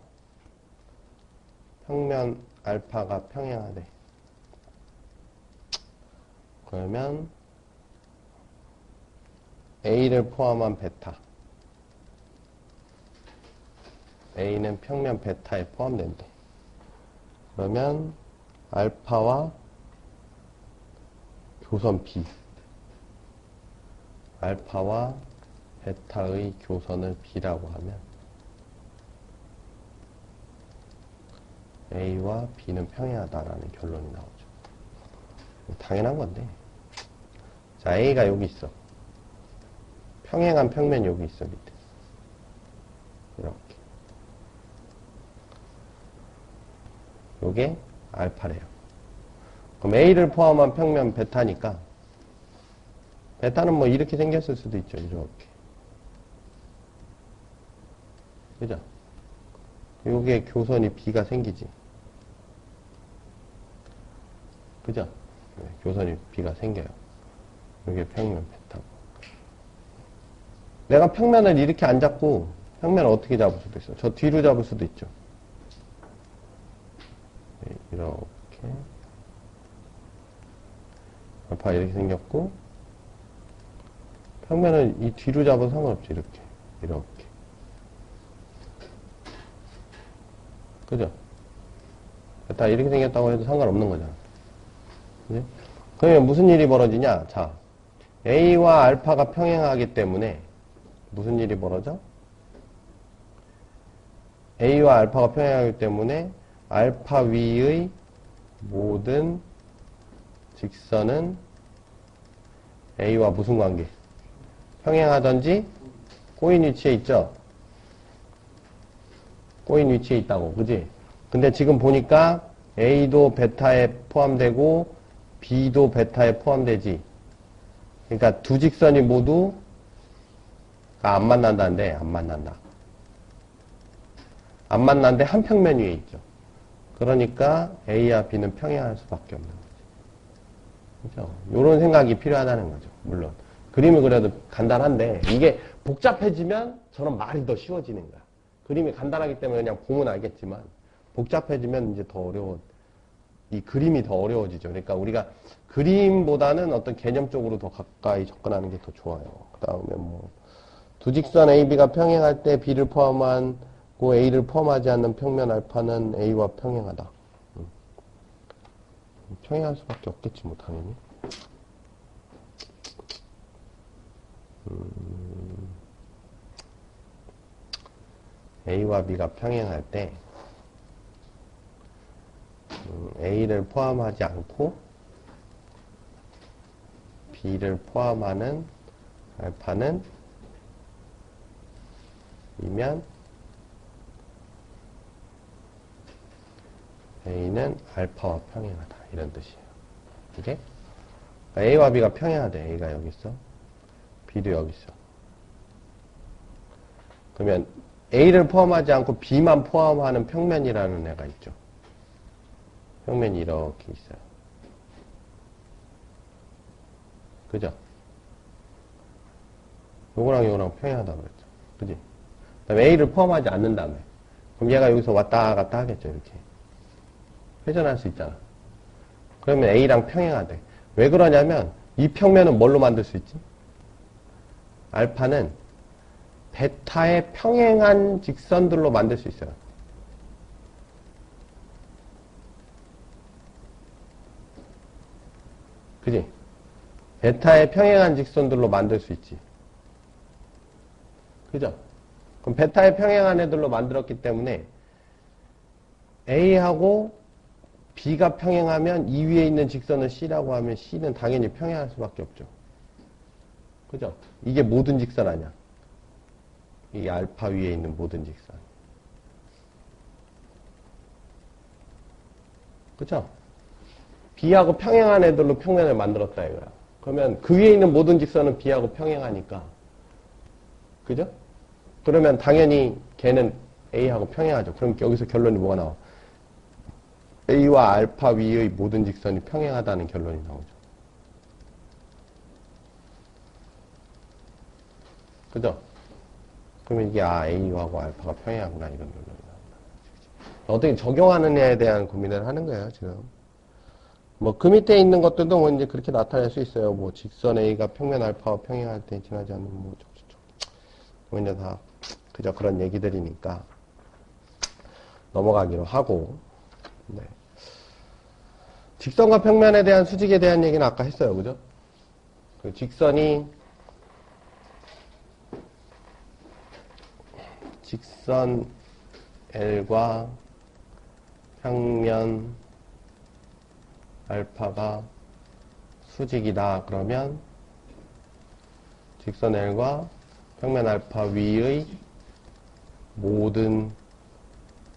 평면 알파가 평행하대. 그러면 A를 포함한 베타. A는 평면 베타에 포함된대. 그러면 알파와 교선 B. 알파와 베타의 교선을 B라고 하면 A와 B는 평행하다라는 결론이 나오죠. 당연한 건데. 자, A가 여기 있어. 평행한 평면 여기 있어, 밑에. 이렇게. 요게 알파래요. 그럼 A를 포함한 평면 베타니까 베타는 뭐 이렇게 생겼을 수도 있죠. 이렇게. 그죠? 요게 교선이 B가 생기지. 그죠? 네, 교선이 B가 생겨요. 요게 평면 베타고. 내가 평면을 이렇게 안 잡고 평면을 어떻게 잡을 수도 있어. 저 뒤로 잡을 수도 있죠. 네, 이렇게. 알파 이렇게 생겼고 평면을 이 뒤로 잡아도 상관없지. 이렇게 그죠? 다 이렇게 생겼다고 해도 상관없는 거잖아. 그지? 그러면 무슨 일이 벌어지냐? 자, A와 알파가 평행하기 때문에 무슨 일이 벌어져? A와 알파가 평행하기 때문에 알파 위의 모든 직선은 A와 무슨 관계? 평행하든지 꼬인 위치에 있죠? 꼬인 위치에 있다고. 그지? 근데 지금 보니까 A도 베타에 포함되고 B도 베타에 포함되지. 그러니까 두 직선이 모두 안 만난다는데 안 만난다. 안 만난데 한 평면 위에 있죠. 그러니까 A와 B는 평행할 수밖에 없는 거죠. 그죠? 요런 생각이 필요하다는 거죠. 물론. 그림을 그려도 간단한데 이게 복잡해지면 저런 말이 더 쉬워지는 거야. 그림이 간단하기 때문에 그냥 보면 알겠지만 복잡해지면 이제 더 어려워. 이 그림이 더 어려워지죠. 그러니까 우리가 그림보다는 어떤 개념적으로 더 가까이 접근하는 게 더 좋아요. 그 다음에 뭐 두 직선 AB가 평행할 때 B를 포함한 A를 포함하지 않는 평면 알파는 A와 평행하다. 평행할 수밖에 없겠지 뭐 당연히. A와 B가 평행할 때 A를 포함하지 않고 B를 포함하는 알파는 이면 A는 알파와 평행하다. 이런 뜻이에요. 이게 A와 B가 평행하대. A가 여기 있어. B도 여기 있어. 그러면 A를 포함하지 않고 B만 포함하는 평면이라는 애가 있죠. 평면이 이렇게 있어요. 그죠? 요거랑 요거랑 평행하다고 그랬죠. 그지? 그 다음에 A를 포함하지 않는다며. 그럼 얘가 여기서 왔다 갔다 하겠죠. 이렇게. 회전할 수 있잖아. 그러면 A랑 평행하대. 왜 그러냐면 이 평면은 뭘로 만들 수 있지? 알파는 베타의 평행한 직선들로 만들 수 있어요. 그지? 베타의 평행한 직선들로 만들 수 있지. 그죠? 그럼 베타의 평행한 애들로 만들었기 때문에 A하고 B가 평행하면 이 위에 있는 직선을 C라고 하면 C는 당연히 평행할 수밖에 없죠. 그죠? 이게 모든 직선 아니야. 이게 알파 위에 있는 모든 직선. 그죠? B하고 평행한 애들로 평면을 만들었다 이거야. 그러면 그 위에 있는 모든 직선은 B하고 평행하니까. 그죠? 그러면 당연히 걔는 A하고 평행하죠. 그럼 여기서 결론이 뭐가 나와? A와 알파 위의 모든 직선이 평행하다는 결론이 나오죠. 그죠? 그러면 이게 A하고 알파가 평행하구나 이런 결론이 나온다. 어떻게 적용하느냐에 대한 고민을 하는 거예요, 지금. 뭐 그 밑에 있는 것들도 뭐 이제 그렇게 나타낼 수 있어요. 뭐 직선 A가 평면 알파와 평행할 때 지나지 않는 뭐 뭐 이제 다 그저 그런 얘기들이니까 넘어가기로 하고. 네. 직선과 평면에 대한 수직에 대한 얘기는 아까 했어요, 그죠? 그 직선 L과 평면 알파가 수직이다. 그러면 직선 L과 평면 알파 위의 모든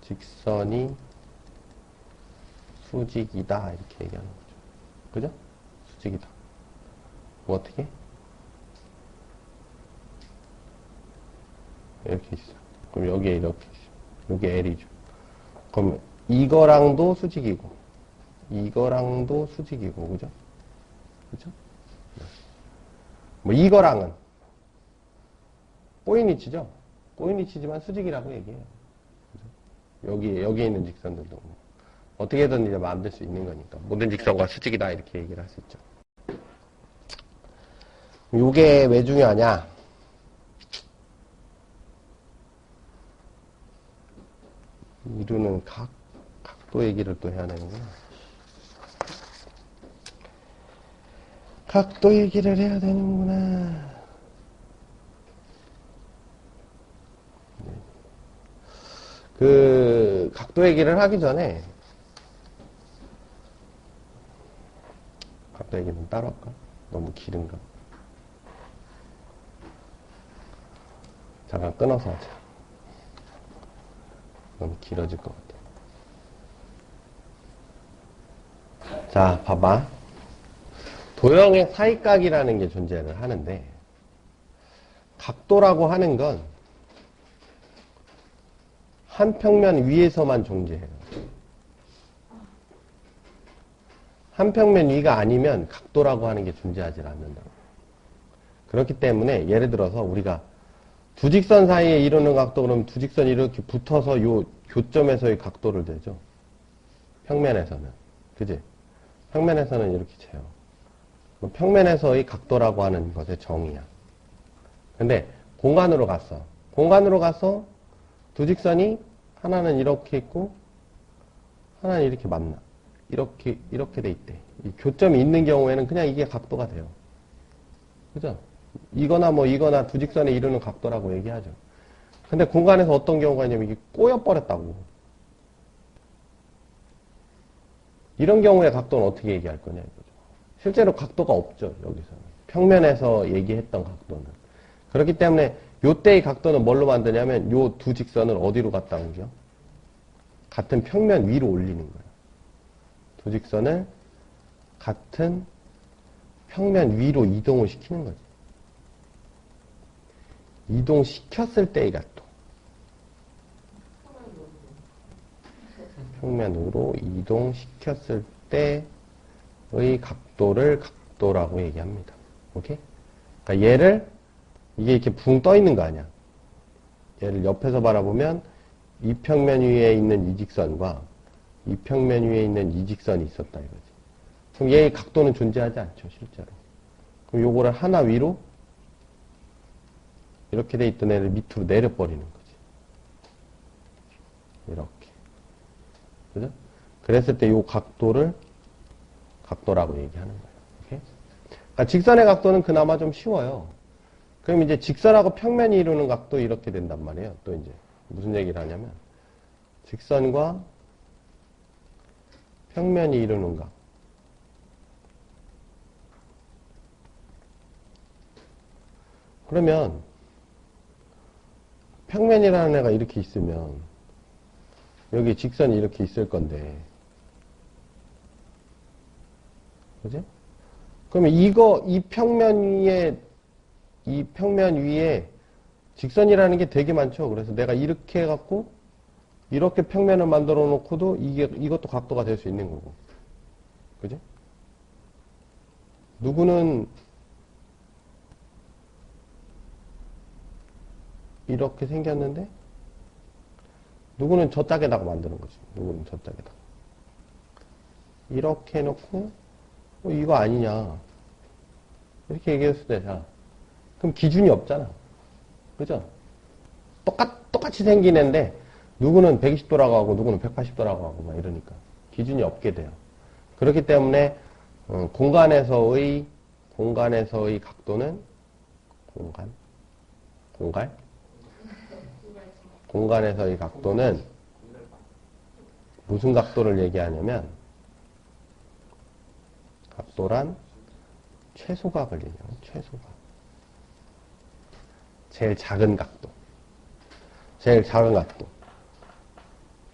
직선이 수직이다. 이렇게 얘기하는 거죠. 그죠? 수직이다. 뭐 어떻게? 이렇게 있어. 그럼 여기에 이렇게 있어. 여기 L이죠. 그럼 이거랑도 수직이고, 이거랑도 수직이고, 그죠? 그죠? 뭐 이거랑은 꼬인위치죠? 꼬인위치지만 수직이라고 얘기해요. 그죠? 여기에 있는 직선들도 어떻게든 이제 만들 수 있는 거니까. 모든 직선과 수직이다. 이렇게 얘기를 할 수 있죠. 요게 왜 중요하냐? 이루는 각도 얘기를 또 해야 되는구나. 각도 얘기를 해야 되는구나. 그 각도 얘기를 하기 전에 각도 얘기는 따로 할까? 너무 길은가? 잠깐 끊어서 하자. 너무 길어질 것 같아. 자, 봐봐. 도형의 사이각이라는 게 존재를 하는데 각도라고 하는 건 한 평면 위에서만 존재해요. 한 평면 위가 아니면 각도라고 하는 게 존재하지 않는다고. 그렇기 때문에 예를 들어서 우리가 두 직선 사이에 이루는 각도 그러면 두 직선이 이렇게 붙어서 요 교점에서의 각도를 재죠. 평면에서는. 그지? 평면에서는 이렇게 재요. 평면에서의 각도라고 하는 것의 정의야. 근데 공간으로 갔어. 공간으로 가서 두 직선이 하나는 이렇게 있고 하나는 이렇게 만나. 이렇게 돼 있대. 이 교점이 있는 경우에는 그냥 이게 각도가 돼요. 그죠? 이거나 두 직선에 이루는 각도라고 얘기하죠. 근데 공간에서 어떤 경우가 있냐면 이게 꼬여버렸다고. 이런 경우에 각도는 어떻게 얘기할 거냐 이거죠. 실제로 각도가 없죠. 여기서는. 평면에서 얘기했던 각도는. 그렇기 때문에 요때의 각도는 뭘로 만드냐면 요 두 직선을 어디로 갖다 옮겨? 같은 평면 위로 올리는 거예요. 두 직선을 같은 평면 위로 이동을 시키는 거지. 이동시켰을 때의 각도. 평면으로 이동시켰을 때의 각도를 각도라고 얘기합니다. 오케이? 그러니까 얘를 이게 이렇게 붕 떠 있는 거 아니야. 얘를 옆에서 바라보면 이 평면 위에 있는 이 직선과 이 평면 위에 있는 이 직선이 있었다 이거지. 그럼 얘의 각도는 존재하지 않죠, 실제로. 그럼 요거를 하나 위로 이렇게 돼 있던 애를 밑으로 내려버리는 거지. 이렇게. 그죠? 그랬을 때 요 각도를 각도라고 얘기하는 거예요. 오케이? 그러니까 직선의 각도는 그나마 좀 쉬워요. 그럼 이제 직선하고 평면이 이루는 각도 이렇게 된단 말이에요. 또 이제 무슨 얘기를 하냐면 직선과 평면이 이루는 각. 그러면 평면이라는 애가 이렇게 있으면 여기 직선이 이렇게 있을 건데, 그지? 그러면 이 평면 위에 직선이라는 게 되게 많죠. 그래서 내가 이렇게 해갖고 이렇게 평면을 만들어 놓고도 이것도 각도가 될 수 있는 거고, 그지? 누구는 이렇게 생겼는데 누구는 저 짝에다가 만드는 거지. 누구는 저 짝에다가 이렇게 해놓고 이거 아니냐 이렇게 얘기했을 때, 자, 그럼 기준이 없잖아. 그죠? 똑같이 생긴 애인데 누구는 120도라고 하고 누구는 180도라고 하고 막 이러니까 기준이 없게 돼요. 그렇기 때문에 공간에서의 각도는 공간에서의 각도는 무슨 각도를 얘기하냐면, 각도란 최소각을 얘기하는 최소각. 제일 작은 각도.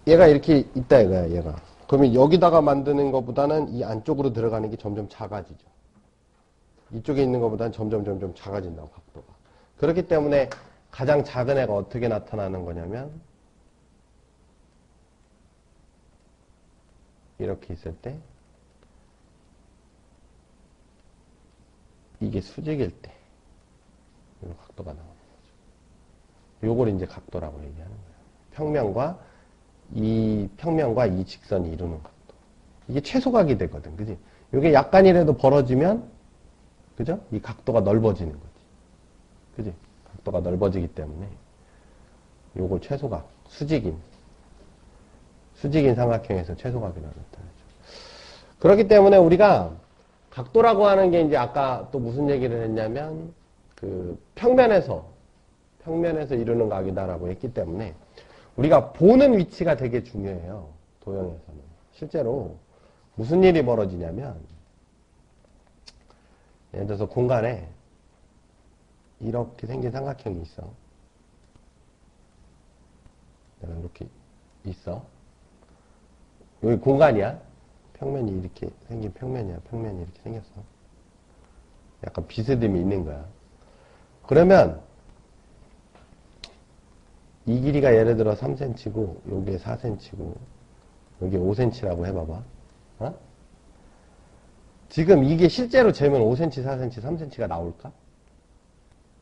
얘가 이렇게 있다 이거야, 얘가. 그러면 여기다가 만드는 것보다는 이 안쪽으로 들어가는 게 점점 작아지죠. 이쪽에 있는 것보다는 점점 작아진다고, 각도가. 그렇기 때문에 가장 작은 애가 어떻게 나타나는 거냐면, 이렇게 있을 때, 이게 수직일 때, 이 각도가 나오는 거죠. 요걸 이제 각도라고 얘기하는 거예요. 평면과 이 직선이 이루는 각도. 이게 최소각이 되거든, 그지? 요게 약간이라도 벌어지면, 그죠? 이 각도가 넓어지는 거지. 그지? 각도가 넓어지기 때문에 요걸 최소각, 수직인 삼각형에서 최소각이라고 나타나죠. 그렇기 때문에 우리가 각도라고 하는 게 이제 아까 또 무슨 얘기를 했냐면 그 평면에서 이루는 각이다라고 했기 때문에 우리가 보는 위치가 되게 중요해요. 도형에서는. 실제로 무슨 일이 벌어지냐면, 예를 들어서 공간에 이렇게 생긴 삼각형이 있어. 내가 이렇게 있어. 여기 공간이야. 평면이 이렇게 생긴 평면이야. 평면이 이렇게 생겼어. 약간 비스듬히 있는 거야. 그러면 이 길이가 예를 들어 3cm고 여기에 4cm고 여기에 5cm라고 해봐봐. 어? 지금 이게 실제로 재면 5cm, 4cm, 3cm가 나올까?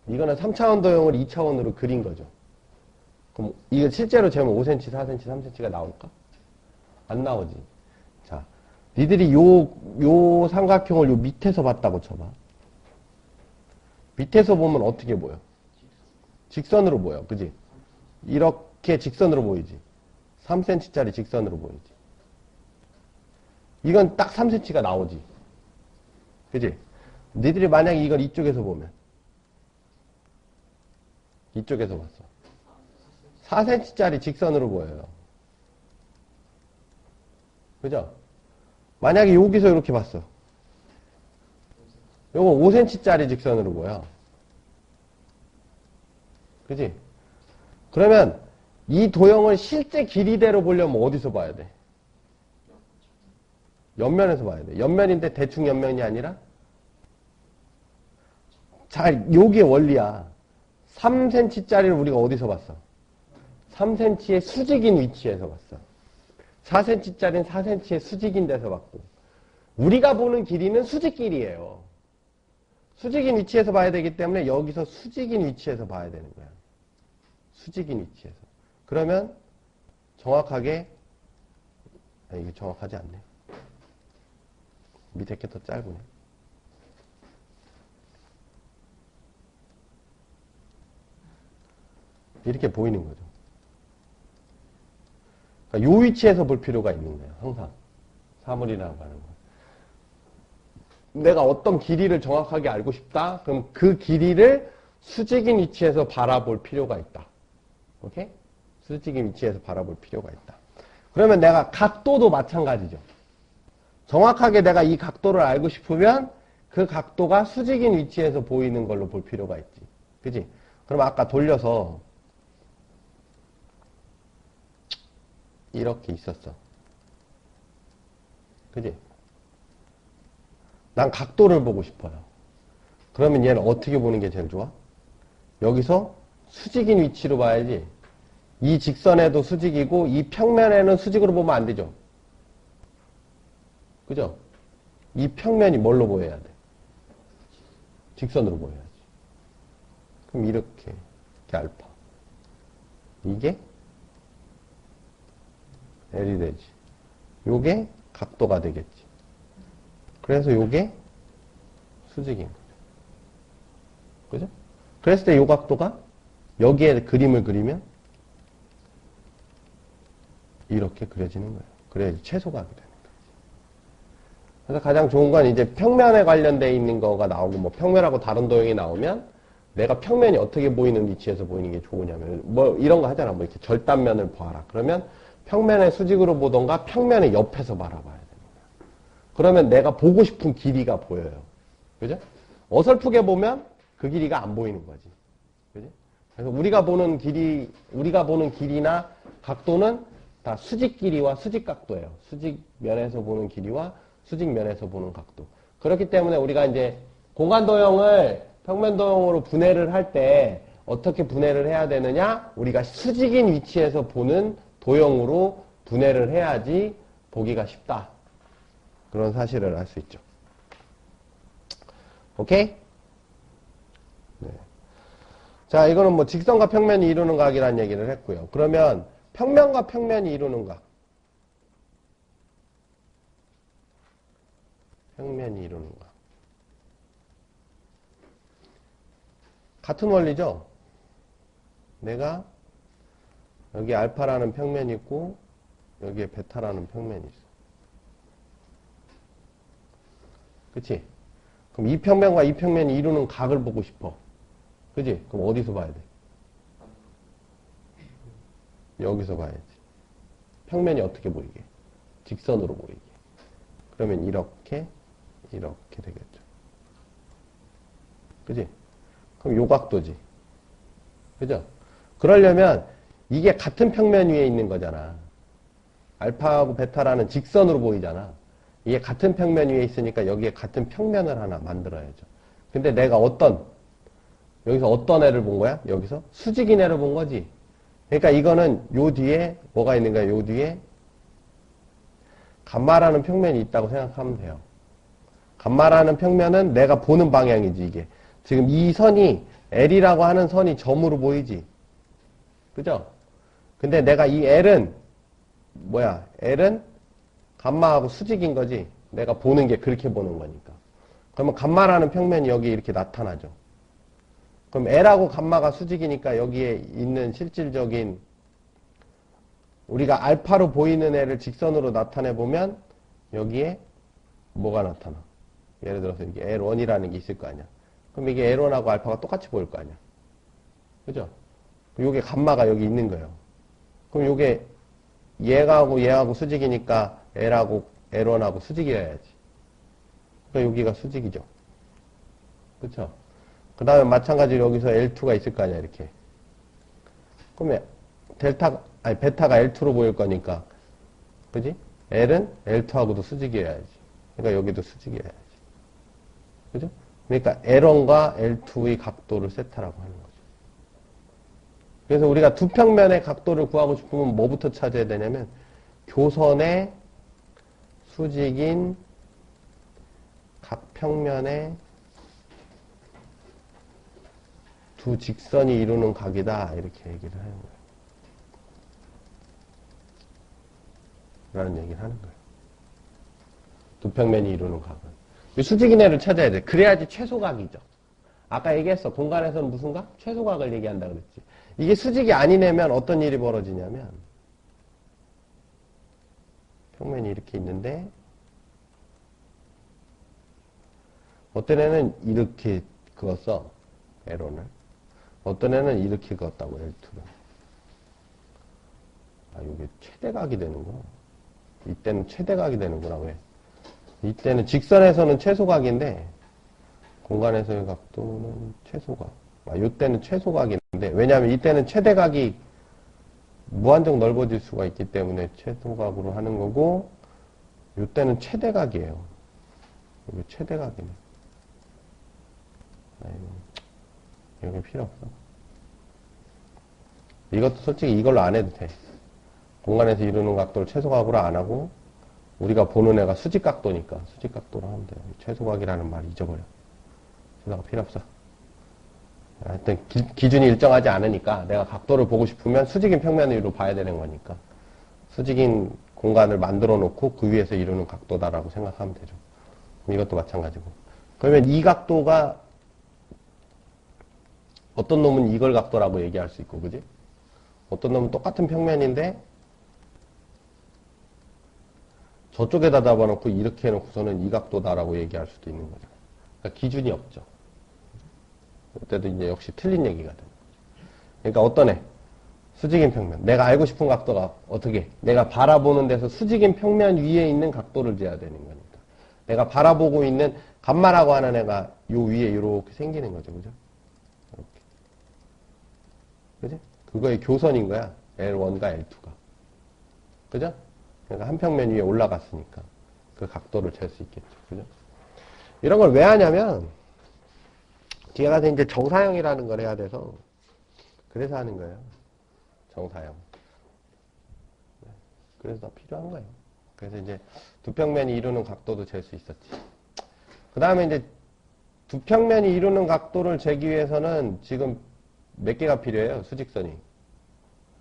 이거는 3차원 도형을 2차원으로 그린 거죠. 그럼 이거 실제로 재면 5cm, 4cm, 3cm가 나올까? 안 나오지. 자, 니들이 요 삼각형을 요 밑에서 봤다고 쳐봐. 밑에서 보면 어떻게 보여? 직선으로 보여. 그지? 이렇게 직선으로 보이지. 3cm짜리 직선으로 보이지. 이건 딱 3cm가 나오지. 그지? 니들이 만약에 이걸 이쪽에서 보면, 이쪽에서 봤어. 4cm짜리 직선으로 보여요. 그죠? 만약에 여기서 이렇게 봤어. 요거 5cm짜리 직선으로 보여. 그지? 그러면 이 도형을 실제 길이대로 보려면 어디서 봐야 돼? 옆면에서 봐야 돼. 옆면인데 대충 옆면이 아니라? 자, 요게 원리야. 3cm짜리를 우리가 어디서 봤어? 3cm의 수직인 위치에서 봤어. 4cm짜리는 4cm의 수직인 데서 봤고, 우리가 보는 길이는 수직길이에요. 수직인 위치에서 봐야 되기 때문에 여기서 수직인 위치에서 봐야 되는 거야. 수직인 위치에서. 그러면 정확하게, 이게 정확하지 않네. 밑에 게 더 짧으네. 이렇게 보이는 거죠. 그러니까 요 위치에서 볼 필요가 있는 거예요. 항상. 사물이라고 하는 거. 내가 어떤 길이를 정확하게 알고 싶다? 그럼 그 길이를 수직인 위치에서 바라볼 필요가 있다. 오케이? 수직인 위치에서 바라볼 필요가 있다. 그러면 내가 각도도 마찬가지죠. 정확하게 내가 이 각도를 알고 싶으면 그 각도가 수직인 위치에서 보이는 걸로 볼 필요가 있지. 그지? 그럼 아까 돌려서 이렇게 있었어. 그지? 난 각도를 보고 싶어요. 그러면 얘는 어떻게 보는 게 제일 좋아? 여기서 수직인 위치로 봐야지. 이 직선에도 수직이고 이 평면에는 수직으로 보면 안 되죠. 그죠? 이 평면이 뭘로 보여야 돼? 직선으로 보여야지. 그럼 이렇게 알파. 이게 L이 되지. 요게 각도가 되겠지. 그래서 요게 수직인 거죠. 그죠? 그랬을 때 요 각도가 여기에 그림을 그리면 이렇게 그려지는 거예요. 그래야지 최소각이 되는 거예요. 그래서 가장 좋은 건 이제 평면에 관련되어 있는 거가 나오고 뭐 평면하고 다른 도형이 나오면 내가 평면이 어떻게 보이는 위치에서 보이는 게 좋으냐면 뭐 이런 거 하잖아. 뭐 이렇게 절단면을 봐라. 그러면 평면의 수직으로 보던가 평면의 옆에서 바라봐야 됩니다. 그러면 내가 보고 싶은 길이가 보여요. 그죠? 어설프게 보면 그 길이가 안 보이는 거지. 그지? 그래서 우리가 보는 길이나 각도는 다 수직 길이와 수직 각도예요. 수직 면에서 보는 길이와 수직 면에서 보는 각도. 그렇기 때문에 우리가 이제 공간 도형을 평면 도형으로 분해를 할 때 어떻게 분해를 해야 되느냐? 우리가 수직인 위치에서 보는 도형으로 분해를 해야지 보기가 쉽다. 그런 사실을 알 수 있죠. 오케이? 네. 자, 이거는 뭐 직선과 평면이 이루는 각이라는 얘기를 했고요. 그러면 평면과 평면이 이루는 각. 평면이 이루는 각. 같은 원리죠? 내가 여기 알파라는 평면이 있고 여기에 베타라는 평면이 있어. 그치? 그럼 이 평면과 이 평면이 이루는 각을 보고 싶어. 그치? 그럼 어디서 봐야 돼? 여기서 봐야지. 평면이 어떻게 보이게? 직선으로 보이게. 그러면 이렇게 되겠죠. 그치? 그럼 요 각도지. 그죠? 그러려면 이게 같은 평면 위에 있는 거잖아. 알파하고 베타라는 직선으로 보이잖아. 이게 같은 평면 위에 있으니까 여기에 같은 평면을 하나 만들어야죠. 근데 내가 여기서 어떤 애를 본 거야? 여기서 수직인 애를 본 거지. 그러니까 이거는 요 뒤에 뭐가 있는가? 요 뒤에 감마라는 평면이 있다고 생각하면 돼요. 감마라는 평면은 내가 보는 방향이지, 이게. 지금 이 선이 L이라고 하는 선이 점으로 보이지. 그죠? 근데 내가 이 L은 L은 감마하고 수직인 거지. 내가 보는 게 그렇게 보는 거니까. 그러면 감마라는 평면이 여기 이렇게 나타나죠. 그럼 L하고 감마가 수직이니까 여기에 있는 실질적인 우리가 알파로 보이는 애를 직선으로 나타내 보면 여기에 뭐가 나타나? 예를 들어서 이게 L1이라는 게 있을 거 아니야. 그럼 이게 L1하고 알파가 똑같이 보일 거 아니야. 그죠? 요게 감마가 여기 있는 거예요. 그럼 요게 얘하고 수직이니까 L하고 L1하고 수직이어야지. 그러니까 여기가 수직이죠. 그쵸? 그 다음에 마찬가지로 여기서 L2가 있을 거 아니야, 이렇게. 그러면 베타가 L2로 보일 거니까. 그지? L은 L2하고도 수직이어야지. 그러니까 여기도 수직이어야지. 그죠? 그러니까 L1과 L2의 각도를 세타라고 하는 거죠. 그래서 우리가 두 평면의 각도를 구하고 싶으면 뭐부터 찾아야 되냐면 교선의 수직인 각 평면의 두 직선이 이루는 각이다. 이렇게 얘기를 하는 거예요. 라는 얘기를 하는 거예요. 두 평면이 이루는 각은. 수직인 애를 찾아야 돼. 그래야지 최소각이죠. 아까 얘기했어. 공간에서는 무슨 각? 최소각을 얘기한다 그랬지. 이게 수직이 아닌 애면 어떤 일이 벌어지냐면 평면이 이렇게 있는데 어떤 애는 이렇게 그었어. L1을. 어떤 애는 이렇게 그었다고 L2를. 아, 이게 최대각이 되는구나. 이때는 최대각이 되는구나. 왜? 이때는 직선에서는 최소각인데 공간에서의 각도는 최소각. 이때는 최소각인데 왜냐하면 이때는 최대각이 무한정 넓어질 수가 있기 때문에 최소각으로 하는 거고 이때는 최대각이에요. 이거 최대각이네. 여기 필요 없어. 이것도 솔직히 이걸로 안 해도 돼. 공간에서 이루는 각도를 최소각으로 안 하고 우리가 보는 애가 수직각도니까 수직각도로 하면 돼요. 최소각이라는 말 잊어버려. 최소각 필요 없어. 하여튼 기준이 일정하지 않으니까 내가 각도를 보고 싶으면 수직인 평면 위로 봐야 되는 거니까 수직인 공간을 만들어 놓고 그 위에서 이루는 각도다라고 생각하면 되죠. 이것도 마찬가지고. 그러면 이 각도가 어떤 놈은 이걸 각도라고 얘기할 수 있고, 그지? 어떤 놈은 똑같은 평면인데 저쪽에다 잡아놓고 이렇게 해놓고서는 이 각도다라고 얘기할 수도 있는 거죠. 그러니까 기준이 없죠. 그때도 이제 역시 틀린 얘기가 되는 거죠. 그러니까 어떤 애? 수직인 평면. 내가 알고 싶은 각도가 어떻게? 내가 바라보는 데서 수직인 평면 위에 있는 각도를 재야 되는 거니까. 내가 바라보고 있는 감마라고 하는 애가 요 위에 이렇게 생기는 거죠. 그죠? 이렇게. 그지? 그거의 교선인 거야. L1과 L2가. 그죠? 그러니까 한 평면 위에 올라갔으니까 그 각도를 잴 수 있겠죠. 그죠? 이런 걸 왜 하냐면 뒤에 가서 이제 정사형이라는 걸 해야 돼서 그래서 하는 거예요. 정사형. 그래서 다 필요한 거예요. 그래서 이제 두 평면이 이루는 각도도 잴 수 있었지. 그 다음에 이제 두 평면이 이루는 각도를 재기 위해서는 지금 몇 개가 필요해요? 수직선이.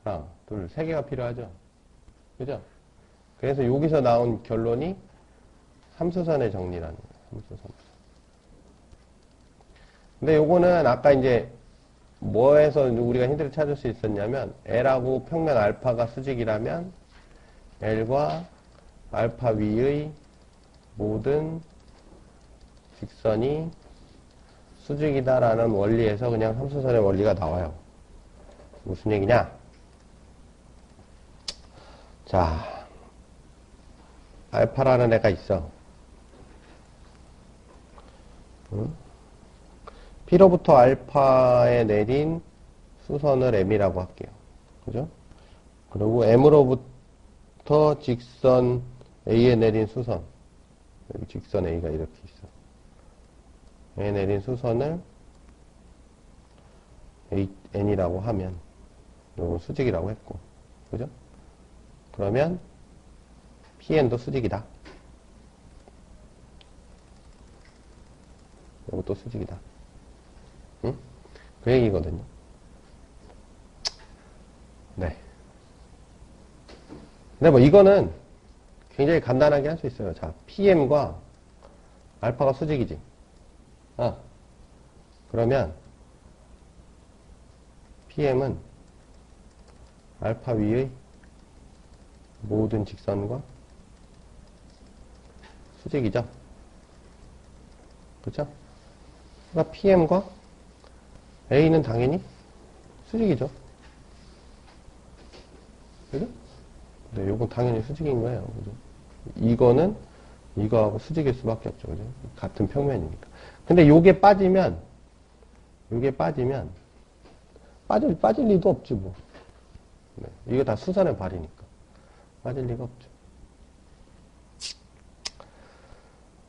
하나, 둘, 세 개가 필요하죠. 그죠? 그래서 여기서 나온 결론이 삼수선의 정리라는 거예요. 삼수선. 근데 요거는 아까 이제 뭐에서 우리가 힌트를 찾을 수 있었냐면 L하고 평면 알파가 수직이라면 L과 알파 위의 모든 직선이 수직이다라는 원리에서 그냥 삼수선의 원리가 나와요. 무슨 얘기냐? 자, 알파라는 애가 있어. 응? P로부터 알파에 내린 수선을 M이라고 할게요. 그죠? 그리고 M으로부터 직선 A에 내린 수선. 여기 직선 A가 이렇게 있어. A에 내린 수선을 N이라고 하면, 이건 수직이라고 했고. 그죠? 그러면 PN도 수직이다. 이것도 수직이다. 응? 그 얘기거든요. 네. 근데 뭐 이거는 굉장히 간단하게 할 수 있어요. 자, PM과 알파가 수직이지. 그러면 PM은 알파 위의 모든 직선과 수직이죠. 그렇죠? 그러니까 PM과 A는 당연히 수직이죠. 그죠? 네, 요건 당연히 수직인 거예요. 그죠? 이거는 이거하고 수직일 수밖에 없죠. 그죠? 같은 평면이니까. 근데 요게 빠지면 빠질 리도 없지, 뭐. 네, 이거 다 수선의 발이니까. 빠질 리가 없죠.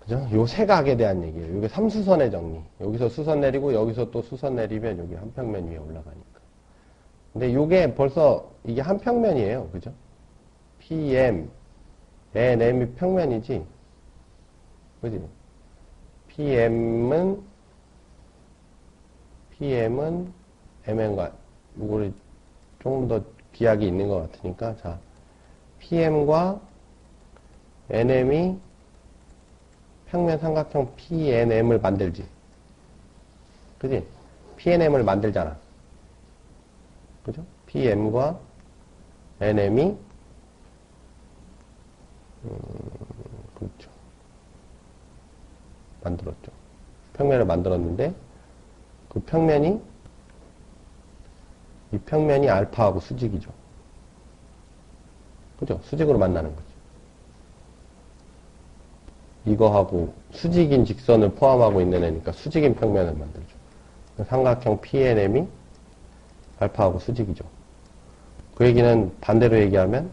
그죠? 요 세 각에 대한 얘기예요. 이게 삼수선의 정리. 여기서 수선 내리고 여기서 또 수선 내리면 여기 한 평면 위에 올라가니까. 근데 요게 벌써 이게 한 평면이에요. 그죠? PM, NM이 평면이지. 그지? PM은 MN과 이거를 조금 더 비약이 있는 것 같으니까 자, PM과 NM이 평면 삼각형 PNM을 만들지. 그지? PNM을 만들잖아. 그죠? PM과 NM이 그렇죠. 만들었죠. 평면을 만들었는데 그 평면이 이 평면이 알파하고 수직이죠. 그죠? 수직으로 만나는 거죠. 이거하고 수직인 직선을 포함하고 있는 애니까 수직인 평면을 만들죠. 삼각형 PNM이 알파하고 수직이죠. 그 얘기는 반대로 얘기하면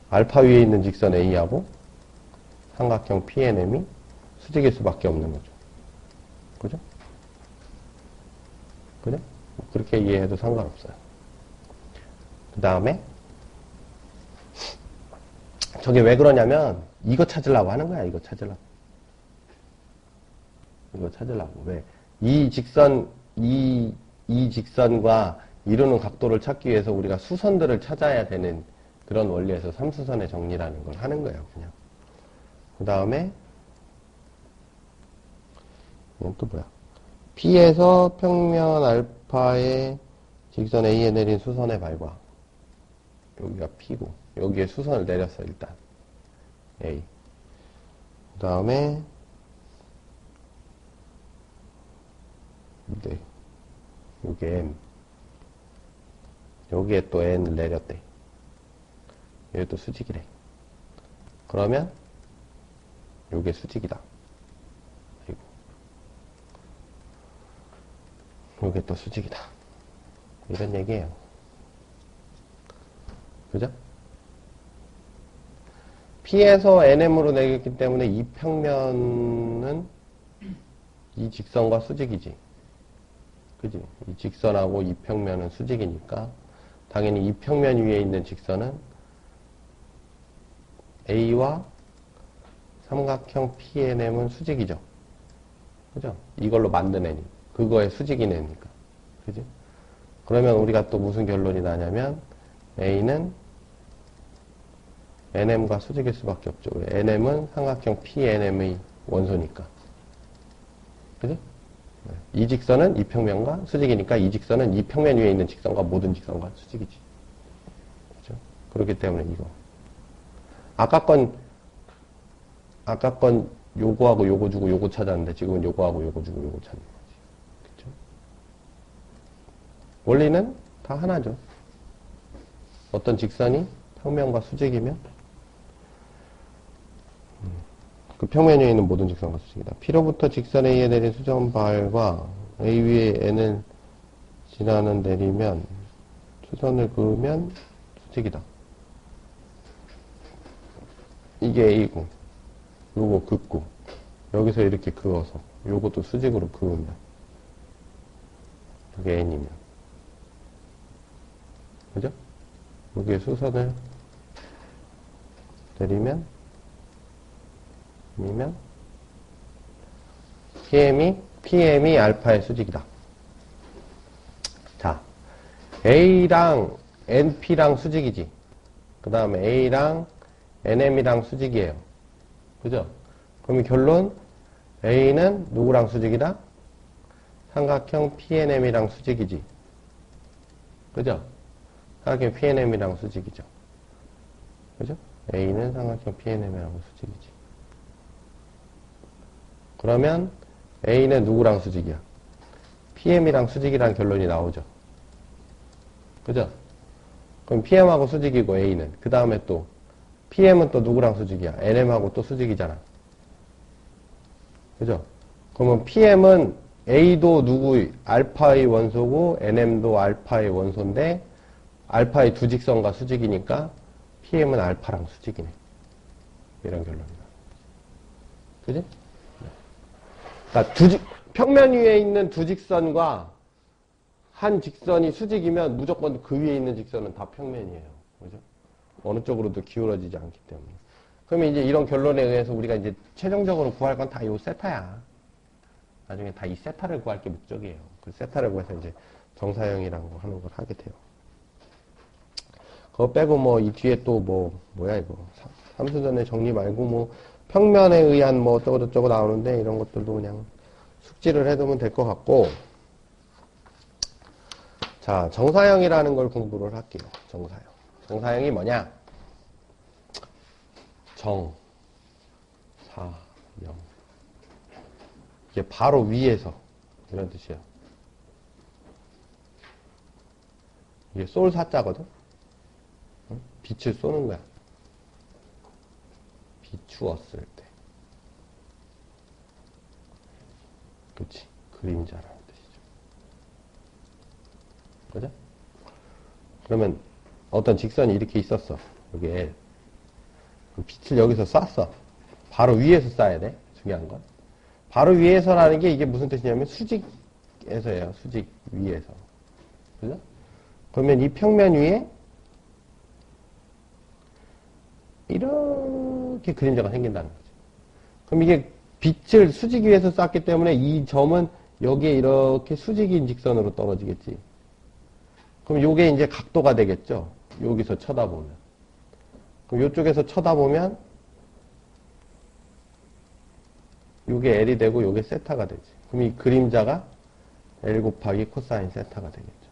알파 위에 있는 직선 A하고 삼각형 PNM이 수직일 수밖에 없는 거죠. 그죠? 그죠? 그렇게 이해해도 상관없어요. 그 다음에 저게 왜 그러냐면 이거 찾으려고 하는 거야. 이거 찾으려고. 왜? 이 직선과 이루는 각도를 찾기 위해서 우리가 수선들을 찾아야 되는 그런 원리에서 삼수선의 정리라는 걸 하는 거예요. 그냥. 그 다음에 이건 또 뭐야? P에서 평면 알파의 직선 A에 내린 수선의 발과 여기가 P고 여기에 수선을 내렸어 일단 A. 그 다음에 네. 요게 M. 여기에 또 N을 내렸대. 여기 또 수직이래. 그러면 요게 수직이다. 그리고 요게 또 수직이다. 이런 얘기예요. 그죠? P에서 NM으로 내렸기 때문에 이 평면은 이 직선과 수직이지. 그지? 이 직선하고 이 평면은 수직이니까 당연히 이 평면 위에 있는 직선은 A와 삼각형 PNM은 수직이죠. 그죠? 이걸로 만든 애니. 그거의 수직인 애니까. 그지? 그러면 우리가 또 무슨 결론이 나냐면 A는 NM과 수직일 수밖에 없죠. NM은 삼각형 PNM의 원소니까. 그지? 이 직선은 이 평면과 수직이니까 이 직선은 이 평면 위에 있는 직선과 모든 직선과 수직이지. 그죠? 그렇기 때문에 이거. 아까 건 요거하고 요거 주고 요거 찾았는데 지금은 요거하고 요거 주고 요거 찾는 거지. 그죠? 원리는 다 하나죠. 어떤 직선이 평면과 수직이면 그 평면 위에 있는 모든 직선과 수직이다. P로부터 직선 A에 내린 수점 발과 A 위에 N을 지나는 내리면 수선을 그으면 수직이다. 이게 A고 요거 긋고 여기서 이렇게 그어서 요것도 수직으로 그으면 이게 N이면 그죠? 여기에 수선을 내리면 PM이 알파의 수직이다. 자, A랑 NP랑 수직이지. 그 다음에 A랑 NM이랑 수직이에요. 그죠? 그럼 결론 A는 누구랑 수직이다? 삼각형 PNM이랑 수직이지. 그죠? 삼각형 PNM이랑 수직이죠. 그죠? A는 삼각형 PNM이랑 수직이지. 그러면 A는 누구랑 수직이야? PM이랑 수직이라는 결론이 나오죠. 그죠? 그럼 PM하고 수직이고 A는. 그 다음에 또 PM은 또 누구랑 수직이야? NM하고 또 수직이잖아. 그죠? 그러면 PM은 A도 누구의 알파의 원소고 NM도 알파의 원소인데 알파의 두 직선과 수직이니까 PM은 알파랑 수직이네. 이런 결론이다. 그지? 그러니까 평면 위에 있는 두 직선과 한 직선이 수직이면 무조건 그 위에 있는 직선은 다 평면이에요. 그죠? 어느 쪽으로도 기울어지지 않기 때문에. 그러면 이제 이런 결론에 의해서 우리가 이제 최종적으로 구할 건 다 요 세타야. 나중에 다 이 세타를 구할 게 목적이에요. 그 세타를 구해서 이제 정사형이라는 거 하는 걸 하게 돼요. 그거 빼고 뭐 이 뒤에 또 뭐야 이거. 삼수전의 정리 말고 뭐 평면에 의한 뭐 어쩌고저쩌고 나오는데 이런 것들도 그냥 숙지를 해두면 될 것 같고. 자, 정사형이라는 걸 공부를 할게요. 정사형. 정사형이 뭐냐? 정사형. 이게 바로 위에서 이런 뜻이에요. 이게 쏠 사자거든? 응? 빛을 쏘는 거야. 비추었을 때. 그렇지. 그림자라는 뜻이죠. 그죠? 그러면 어떤 직선이 이렇게 있었어. 여기에. 빛을 여기서 쐈어. 바로 위에서 쏴야 돼. 중요한 건. 바로 위에서라는 게 이게 무슨 뜻이냐면 수직에서예요. 수직 위에서. 그죠? 그러면 이 평면 위에 이렇게 그림자가 생긴다는 거죠. 그럼 이게 빛을 수직 위에서 쐈기 때문에 이 점은 여기에 이렇게 수직인 직선으로 떨어지겠지. 그럼 요게 이제 각도가 되겠죠. 여기서 쳐다보면. 그럼 요쪽에서 쳐다보면 요게 L이 되고 요게 세타가 되지. 그럼 이 그림자가 L 곱하기 코사인 세타가 되겠죠.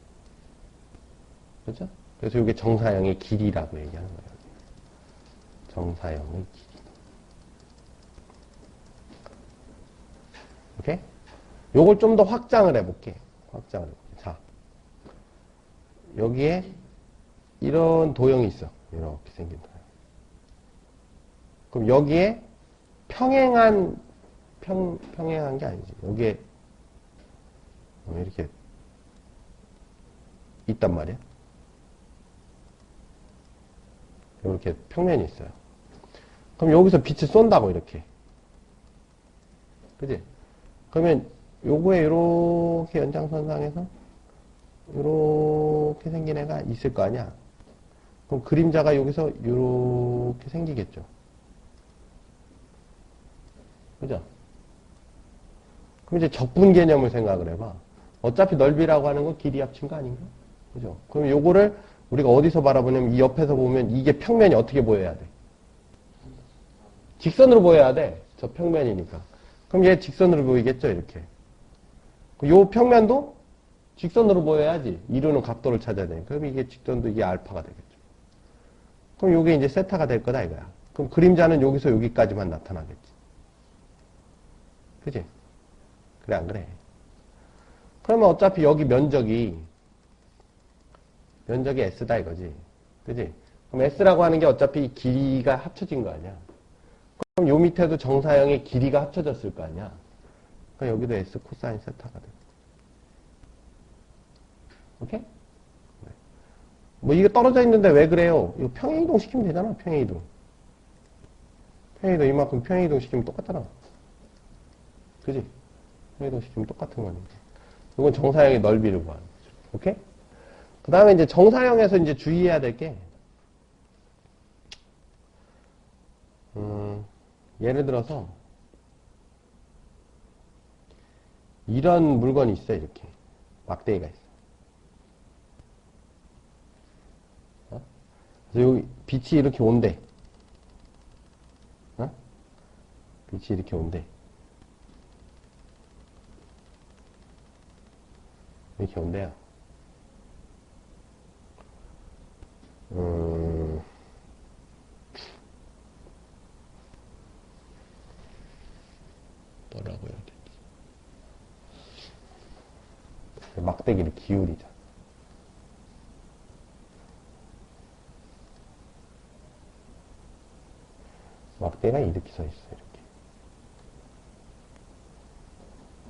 그죠? 그래서 요게 정사형의 길이라고 얘기하는 거예요. 정사형의 길이. 오케이? 요걸 좀 더 확장을 해볼게. 확장을 해볼게. 자. 여기에 이런 도형이 있어. 이렇게 생긴 도형. 그럼 여기에 평행한 게 아니지. 여기에 이렇게 있단 말이야. 이렇게 평면이 있어요. 그럼 여기서 빛을 쏜다고 이렇게. 그지? 그러면 요거에 이렇게 연장선상에서 이렇게 생긴 애가 있을 거 아니야. 그럼 그림자가 여기서 이렇게 생기겠죠. 그죠? 그럼 이제 적분 개념을 생각을 해봐. 어차피 넓이라고 하는 건 길이 합친 거 아닌가? 그죠? 그럼 요거를 우리가 어디서 바라보냐면 이 옆에서 보면 이게 평면이 어떻게 보여야 돼? 직선으로 보여야 돼. 저 평면이니까. 그럼 얘 직선으로 보이겠죠? 이렇게. 요 평면도 직선으로 보여야지. 이루는 각도를 찾아야 되니까. 그럼 이게 직선도 이게 알파가 되겠죠. 그럼 요게 이제 세타가 될 거다 이거야. 그럼 그림자는 여기서 여기까지만 나타나겠지. 그지? 그래 안 그래? 그러면 어차피 여기 면적이 S다 이거지. 그지? 그럼 S라고 하는 게 어차피 길이가 합쳐진 거 아니야. 그럼 요 밑에도 정사형의 길이가 합쳐졌을 거 아니야. 그러니까 여기도 S 코사인 세타가 돼. 오케이? 뭐 이게 떨어져 있는데 왜 그래요? 이거 평행이동 시키면 되잖아. 평행이동. 평행이동 이만큼 평행이동 시키면 똑같잖아. 그지? 평행이동 시키면 똑같은 거니까. 이건 정사형의 넓이를 구하는 거죠. 오케이? 그 다음에 이제 정사형에서 이제 주의해야 될 게, 예를 들어서, 이런 물건이 있어, 이렇게. 막대기가 있어. 그래서 여기 빛이 이렇게 온대. 어? 빛이 이렇게 온대. 이렇게 온대요. 뭐라고 해야 되지? 막대기를 기울이자. 막대기가 이렇게 서 있어, 이렇게.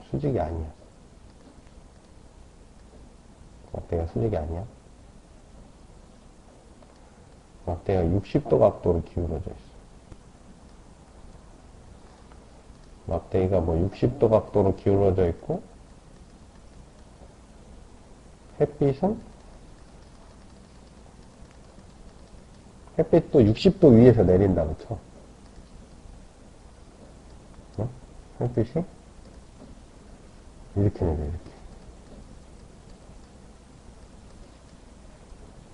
수직이 아니야. 막대기가 수직이 아니야. 막대기가 60도 각도로 기울어져 있어. 막대기가 뭐 60도 각도로 기울어져 있고, 햇빛도 60도 위에서 내린다고 쳐. 어? 햇빛이 이렇게 내려, 이렇게.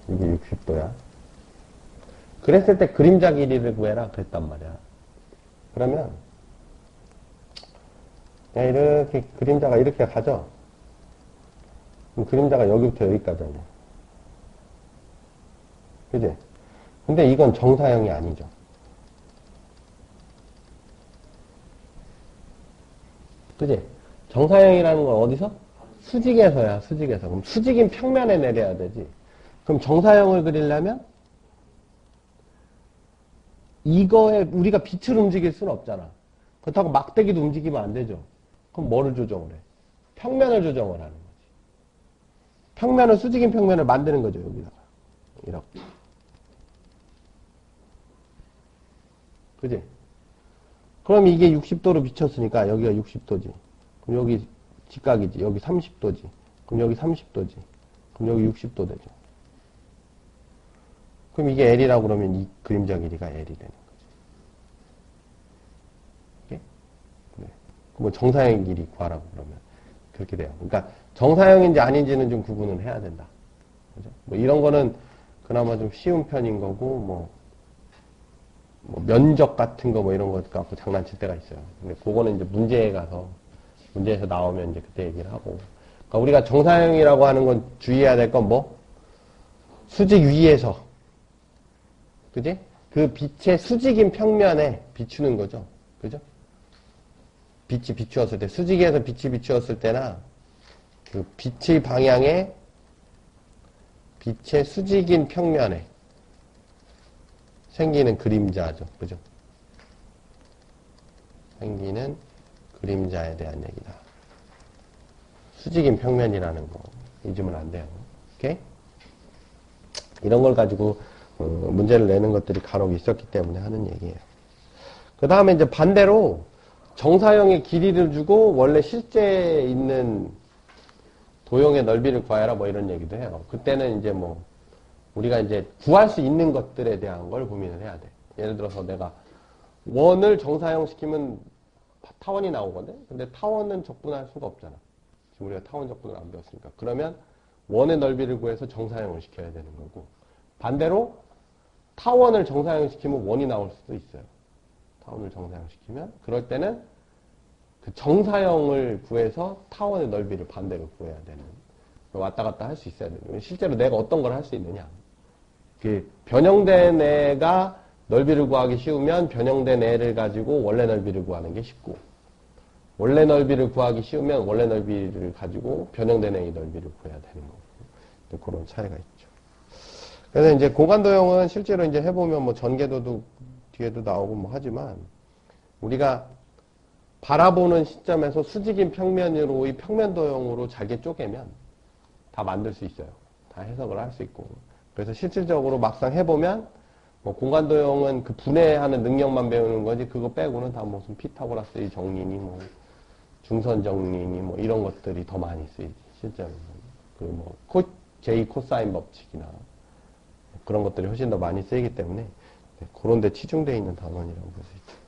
이게 60도야. 그랬을 때 그림자 길이를 구해라 그랬단 말이야. 그러면 그냥 이렇게 그림자가 이렇게 가죠. 그럼 그림자가 여기부터 여기까지 아니야. 그지? 근데 이건 정사형이 아니죠. 그지? 정사형이라는 건 어디서? 수직에서야, 수직에서. 그럼 수직인 평면에 내려야 되지. 그럼 정사형을 그리려면 이거에 우리가 빛을 움직일 수는 없잖아. 그렇다고 막대기도 움직이면 안 되죠. 그럼 뭐를 조정을 해? 평면을 조정을 하는 거지. 평면을, 수직인 평면을 만드는 거죠, 여기다가. 이렇게. 그지? 그럼 이게 60도로 비쳤으니까 여기가 60도지. 그럼 여기 직각이지. 여기 30도지. 그럼 여기 30도지. 그럼 여기 60도 되죠. 그럼 이게 L이라고 그러면 이 그림자 길이가 L이 되는 거지. 이게? 네. 뭐 정사형 길이 구하라고 그러면 그렇게 돼요. 그러니까 정사형인지 아닌지는 좀 구분을 해야 된다. 그죠? 뭐 이런 거는 그나마 좀 쉬운 편인 거고, 뭐 면적 같은 거 뭐 이런 거 갖고 장난칠 때가 있어요. 근데 그거는 이제 문제에 가서, 문제에서 나오면 이제 그때 얘기를 하고. 그러니까 우리가 정사형이라고 하는 건 주의해야 될 건 뭐? 수직 위에서. 그지? 그 빛의 수직인 평면에 비추는 거죠. 그죠? 빛이 비추었을 때, 수직에서 빛이 비추었을 때나, 그 빛의 방향에 빛의 수직인 평면에 생기는 그림자죠. 그죠? 생기는 그림자에 대한 얘기다. 수직인 평면이라는 거 잊으면 안 돼요. 오케이? 이런 걸 가지고 문제를 내는 것들이 간혹 있었기 때문에 하는 얘기예요. 그 다음에 이제 반대로 정사형의 길이를 주고 원래 실제 있는 도형의 넓이를 구하여라 뭐 이런 얘기도 해요. 그때는 이제 뭐 우리가 이제 구할 수 있는 것들에 대한 걸 고민을 해야 돼. 예를 들어서 내가 원을 정사형 시키면 타원이 나오거든. 근데 타원은 적분할 수가 없잖아. 지금 우리가 타원 적분을 안 배웠으니까. 그러면 원의 넓이를 구해서 정사형을 시켜야 되는 거고, 반대로 타원을 정사형 시키면 원이 나올 수도 있어요. 타원을 정사형 시키면 그럴 때는 그 정사형을 구해서 타원의 넓이를 반대로 구해야 되는, 왔다 갔다 할 수 있어야 되는. 실제로 내가 어떤 걸 할 수 있느냐. 그 변형된 애가 넓이를 구하기 쉬우면 변형된 애를 가지고 원래 넓이를 구하는 게 쉽고, 원래 넓이를 구하기 쉬우면 원래 넓이를 가지고 변형된 애의 넓이를 구해야 되는 거고, 그런 차이가 있죠. 그래서 이제 고관도형은 실제로 이제 해보면 뭐 전개도도 뒤에도 나오고 뭐 하지만, 우리가 바라보는 시점에서 수직인 평면으로의 평면도형으로 잘게 쪼개면 다 만들 수 있어요. 다 해석을 할 수 있고. 그래서 실질적으로 막상 해보면 뭐 공간도형은 그 분해하는 능력만 배우는 거지, 그거 빼고는 다 무슨 피타고라스의 정리니 뭐 중선 정리니 뭐 이런 것들이 더 많이 쓰이지. 실제로 그 뭐 제2 코사인 법칙이나 그런 것들이 훨씬 더 많이 쓰이기 때문에 그런 데 치중되어 있는 단원이라고 볼 수 있죠.